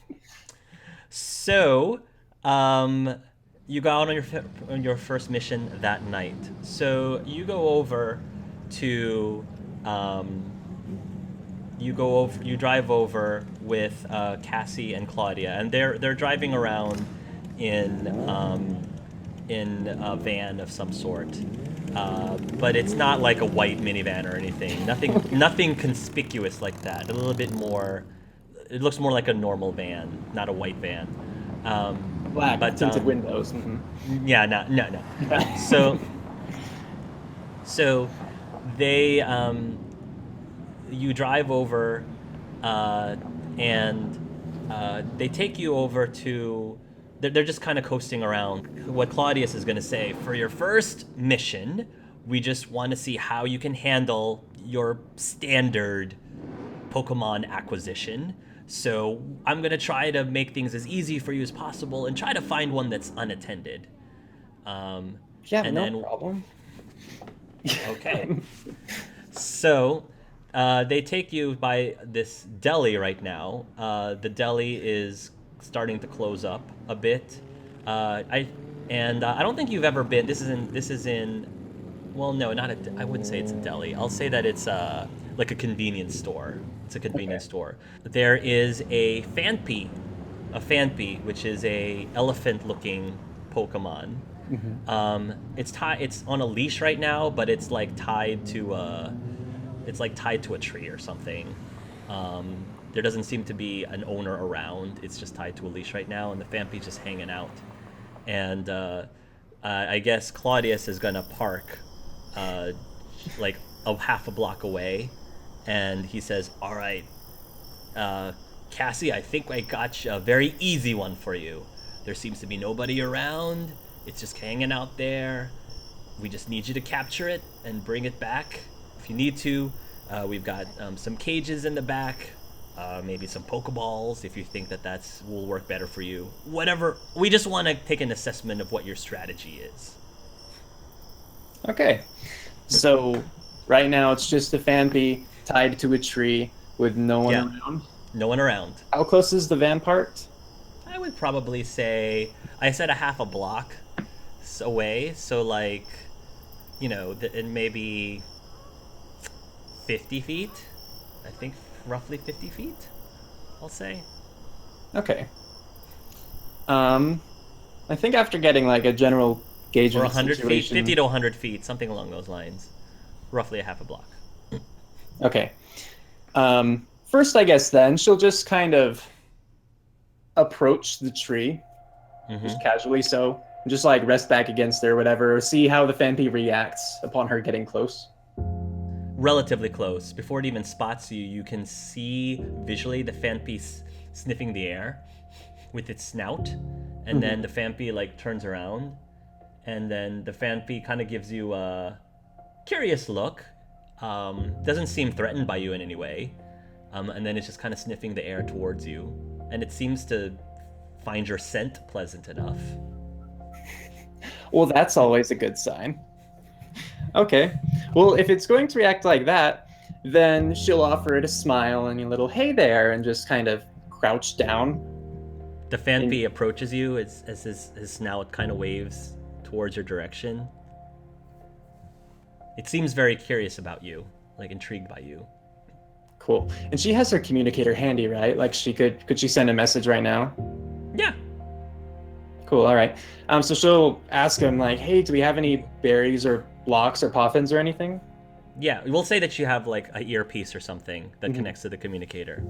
So you go out on your first mission that night. So you go over to you drive over with Cassie and Claudia, and they're driving around in a van of some sort. But it's not like a white minivan or anything. Nothing conspicuous like that. A little bit more. It looks more like a normal van, not a white van. Black, but, tinted windows. Mm-hmm. Yeah, no. So they you drive over, and they take you over to. They're just kind of coasting around. What Claudius is going to say, for your first mission, we just want to see how you can handle your standard Pokemon acquisition. So I'm going to try to make things as easy for you as possible and try to find one that's unattended. No problem. Okay. So they take you by this deli right now. The deli is starting to close up a bit. I don't think you've ever been. This is in. Well, no, not a. I wouldn't say it's a deli. I'll say that it's like a convenience store. It's a convenience store. There is a Phanpy, which is a elephant-looking Pokemon. Mm-hmm. It's on a leash right now, but it's like tied to a tree or something. There doesn't seem to be an owner around. It's just tied to a leash right now, and the Phanpy's just hanging out. And I guess Claudius is gonna park like a half a block away, and he says, "All right, Cassie, I think I got you a very easy one for you. There seems to be nobody around. It's just hanging out there. We just need you to capture it and bring it back if you need to. We've got some cages in the back." Maybe some Pokeballs if you think that will work better for you. Whatever. We just want to take an assessment of what your strategy is. Okay. So right now it's just a Phanpy tied to a tree with no one around. No one around. How close is the van parked? I would probably say, I said a half a block away. So like, maybe 50 feet. I think roughly 50 feet, I'll say. Okay. I think after getting like a general gauge or of the 100 feet, situation... 50 to 100 feet, something along those lines. Roughly a half a block. Okay. First, I guess then she'll just kind of approach the tree, just casually so, just like rest back against it or whatever, or see how the Phanpy reacts upon her getting close. Relatively close. Before it even spots you, you can see visually the Phanpy sniffing the air with its snout, and then the Phanpy like turns around, and then the Phanpy kind of gives you a curious look. Doesn't seem threatened by you in any way, and then it's just kind of sniffing the air towards you, and it seems to find your scent pleasant enough. Well, that's always a good sign. Okay. Well, if it's going to react like that, then she'll offer it a smile and a little "hey there" and just kind of crouch down. The Phanpy approaches you as his snout kind of waves towards your direction. It seems very curious about you, like intrigued by you. Cool. And she has her communicator handy, right? Like could she send a message right now? Yeah. Cool, all right. So she'll ask him like, "Hey, do we have any berries or blocks or poffins or anything?" Yeah, we'll say that you have like an earpiece or something that connects to the communicator.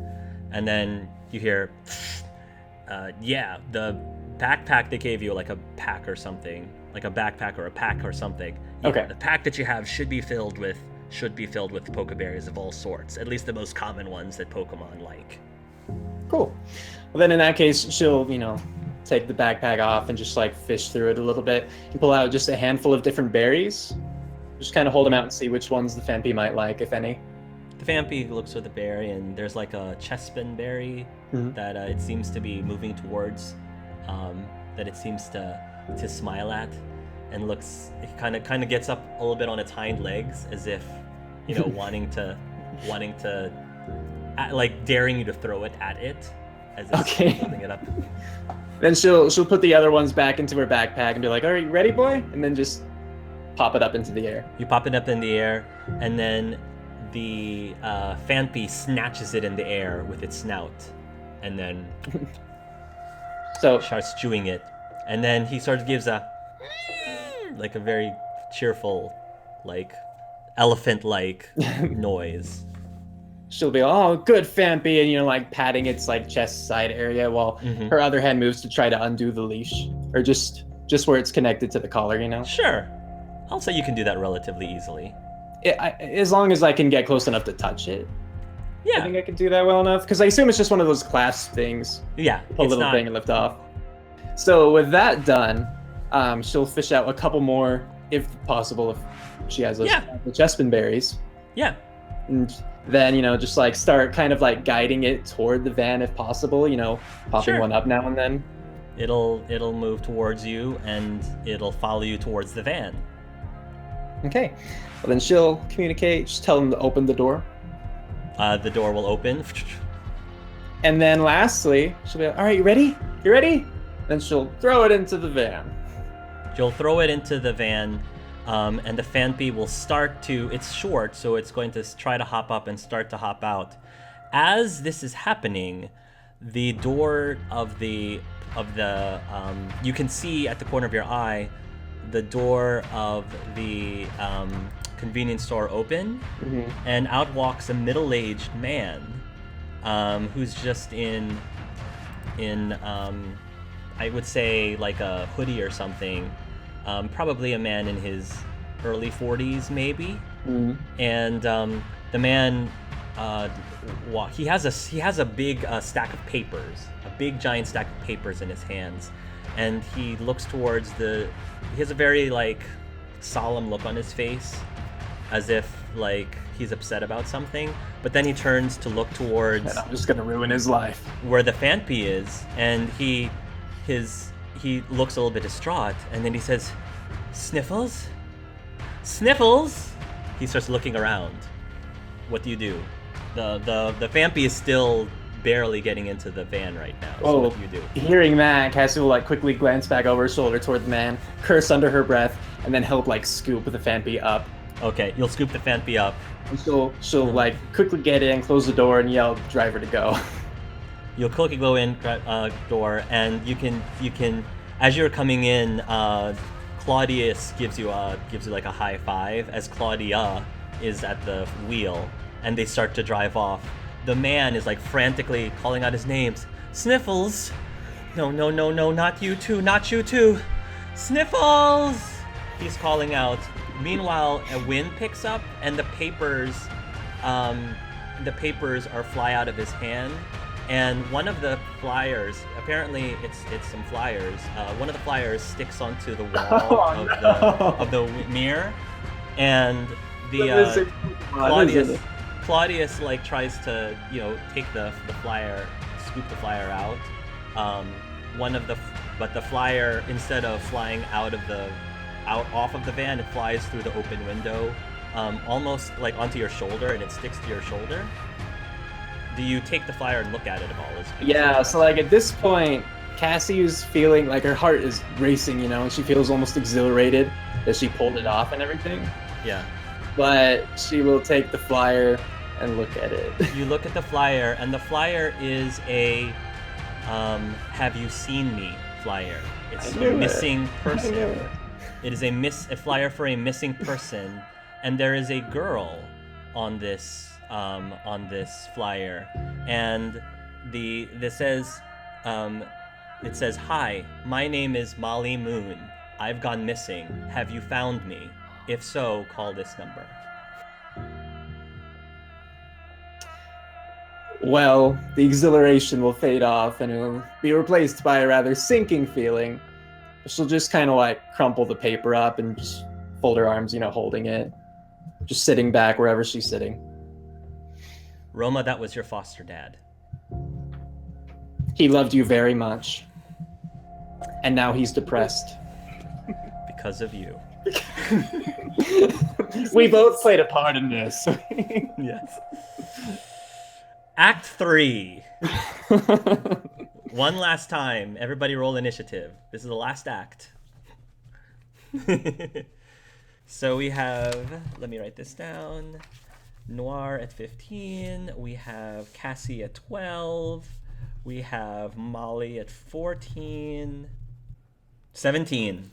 And then you hear, the backpack they gave you, like a pack or something, like a backpack or a pack or something. Yeah, okay. The pack that you have should be filled with Pokeberries of all sorts, at least the most common ones that Pokemon like. Cool. Well, then in that case, she'll, take the backpack off and just like fish through it a little bit and pull out just a handful of different berries. Just kind of hold them out and see which ones the Phanpy might like, if any. The Phanpy looks for the berry, and there's like a chespin berry that it seems to be moving towards, that it seems to smile at, and looks. It kind of gets up a little bit on its hind legs, as if, wanting to, like daring you to throw it at it. as it's Okay. holding it up. Then she'll put the other ones back into her backpack and be like, "All right, you ready, boy?" And then just pop it up into the air. You pop it up in the air, and then the Phanpy snatches it in the air with its snout, and then So starts chewing it. And then he sort of gives a like a very cheerful, like elephant-like noise. she'll be, "Oh, good, Fampy," and like patting its like chest side area while Mhm. her other hand moves to try to undo the leash, or just where it's connected to the collar. Sure, I'll say you can do that relatively easily. As long as I can get close enough to touch it. I Yeah, think I can do that well enough, because I assume it's just one of those clasp things. yeah. Pull a It's little not. thing and lift off. So with that done, she'll fish out a couple more, if possible, if she has those Yeah. the chespin berries. Yeah. And then, just like start kind of like guiding it toward the van if possible, popping Sure. one up now and then. It'll move towards you, and it'll follow you towards the van. Okay. Well, then she'll communicate, just tell them to open the door. The door will open. And then lastly, she'll be like, "All right, you ready? You ready?" Then she'll throw it into the van. You'll throw it into the van, and the Phanpy will start to. It's short, so it's going to try to hop up and start to hop out. As this is happening, the door of the you can see at the corner of your eye, the door of the convenience store open, Mm-hmm. and out walks a middle-aged man, who's just in I would say like a hoodie or something. Probably a man in his early 40s, maybe. Mm-hmm. And the man, he has a big stack of papers, a big giant stack of papers in his hands, and he looks towards he has a very like solemn look on his face, as if like he's upset about something. But then he turns to look towards And I'm just gonna ruin his life. where the Phanpy is, and he looks a little bit distraught, and then he says, "Sniffles? Sniffles?" He starts looking around. What do you do? The Phanpy is still barely getting into the van right now. So what do you do? Hearing that, Cassie will like quickly glance back over her shoulder toward the man, curse under her breath, and then help like scoop the Phanpy up. Okay, you'll scoop the Phanpy up. And she'll like quickly get in, close the door, and yell driver to go. You'll quickly go in door, and you can as you're coming in, Claudius gives you like a high five as Claudia is at the wheel, and they start to drive off. The man is like frantically calling out his names. Sniffles! No, not you two, not you two! Sniffles! He's calling out. Meanwhile, a wind picks up, and the papers are fly out of his hand. And one of the flyers, apparently it's some flyers. One of the flyers sticks onto the wall of the mirror, and Claudius like tries to take the flyer, scoop the flyer out. But the flyer, instead of flying off of the van, it flies through the open window, almost like onto your shoulder, and it sticks to your shoulder. Do you take the flyer and look at it at all? Yeah, so like at this point, Cassie is feeling like her heart is racing, and she feels almost exhilarated that she pulled it off and everything. Yeah. But she will take the flyer and look at it. You look at the flyer, and the flyer is a "Have you seen me?" flyer. It's a missing person. It is a flyer for a missing person, and there is a girl on this flyer, and it says, "Hi, my name is Molly Moon. I've gone missing. Have you found me? If so, call this number." Well, the exhilaration will fade off, and it'll be replaced by a rather sinking feeling. She'll just kind of like crumple the paper up and just fold her arms, holding it, just sitting back wherever she's sitting. Roma, that was your foster dad. He loved you very much, and now he's depressed. Because of you. We both played a part in this. Yes. Act 3. One last time. Everybody roll initiative. This is the last act. So we have, let me write this down. Noir at 15. We have Cassie at 12. We have Molly at 14. 17.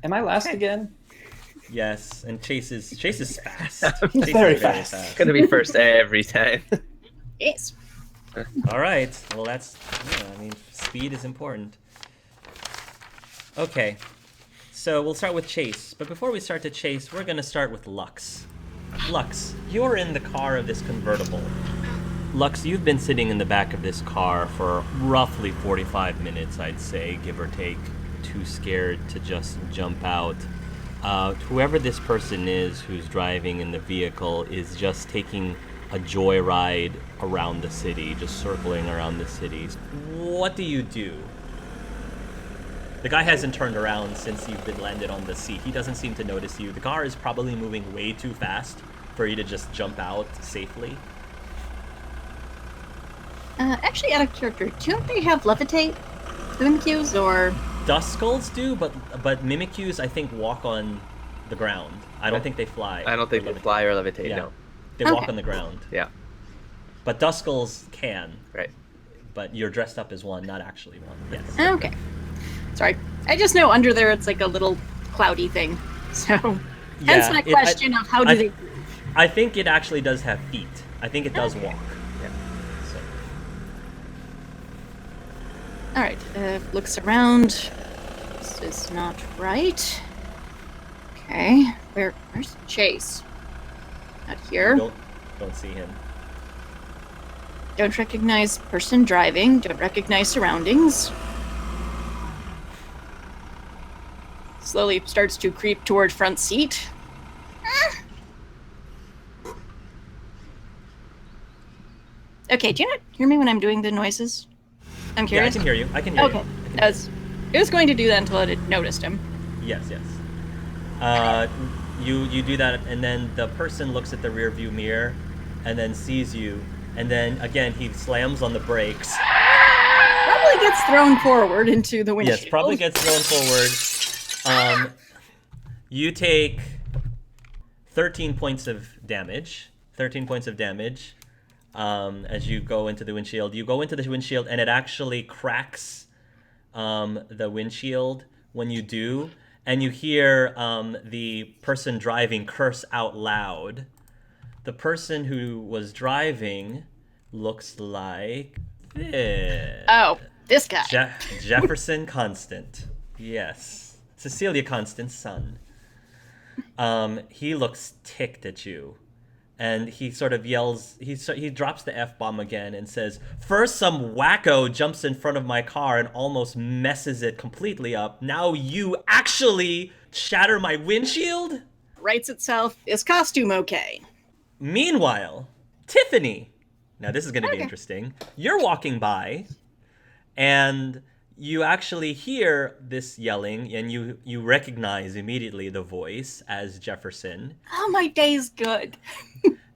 Am I last again? Yes, and Chase is fast. He's very fast. Gonna be first every time. Yes. All right. Well, speed is important. Okay. So we'll start with Chase. But before we start to Chase, we're going to start with Lux. Lux, you're in the car of this convertible. Lux, you've been sitting in the back of this car for roughly 45 minutes, I'd say, give or take. Too scared to just jump out. Whoever this person is who's driving in the vehicle is just taking a joyride around the city, just circling around the city. What do you do? The guy hasn't turned around since you've been landed on the seat. He doesn't seem to notice you. The car is probably moving way too fast for you to just jump out safely. Actually, out of character, don't they have levitate? Mimikyu or... Duskulls do, but Mimikyus, I think, walk on the ground. I don't think they fly. I don't think they fly or levitate, Yeah. no. They walk on the ground. Yeah. But Duskulls can. Right. But you're dressed up as one, not actually one. Yes. Okay. Sorry. I just know under there it's like a little cloudy thing. So, hence my question of how do they... I think it actually does have feet. I think it does walk. Yeah. So. Alright, looks around. This is not right. Okay, where's Chase? Not here. Don't see him. Don't recognize person driving. Don't recognize surroundings. Slowly starts to creep toward front seat. Okay, do you not hear me when I'm doing the noises? I'm Yeah, I curious. can hear you. I can hear you. Okay, it was going to do that until it had noticed him. Yes. You do that, and then the person looks at the rear view mirror, and then sees you, and then again he slams on the brakes. Probably gets thrown forward into the windshield. Yes, probably gets thrown forward. You take 13 points of damage. 13 points of damage. As you go into the windshield. You go into the windshield, and it actually cracks the windshield when you do. And you hear the person driving curse out loud. The person who was driving looks like this. Oh, this guy. Jefferson Constant. Yes. Cecilia Constant's son. He looks ticked at you. And he sort of yells, he drops the F-bomb again and says, "First some wacko jumps in front of my car and almost messes it completely up. Now you actually shatter my windshield?" Writes itself, is costume okay? Meanwhile, Tiffany. Now this is going to be interesting. You're walking by, and you actually hear this yelling, and you recognize immediately the voice as Jefferson. Oh, my day's good.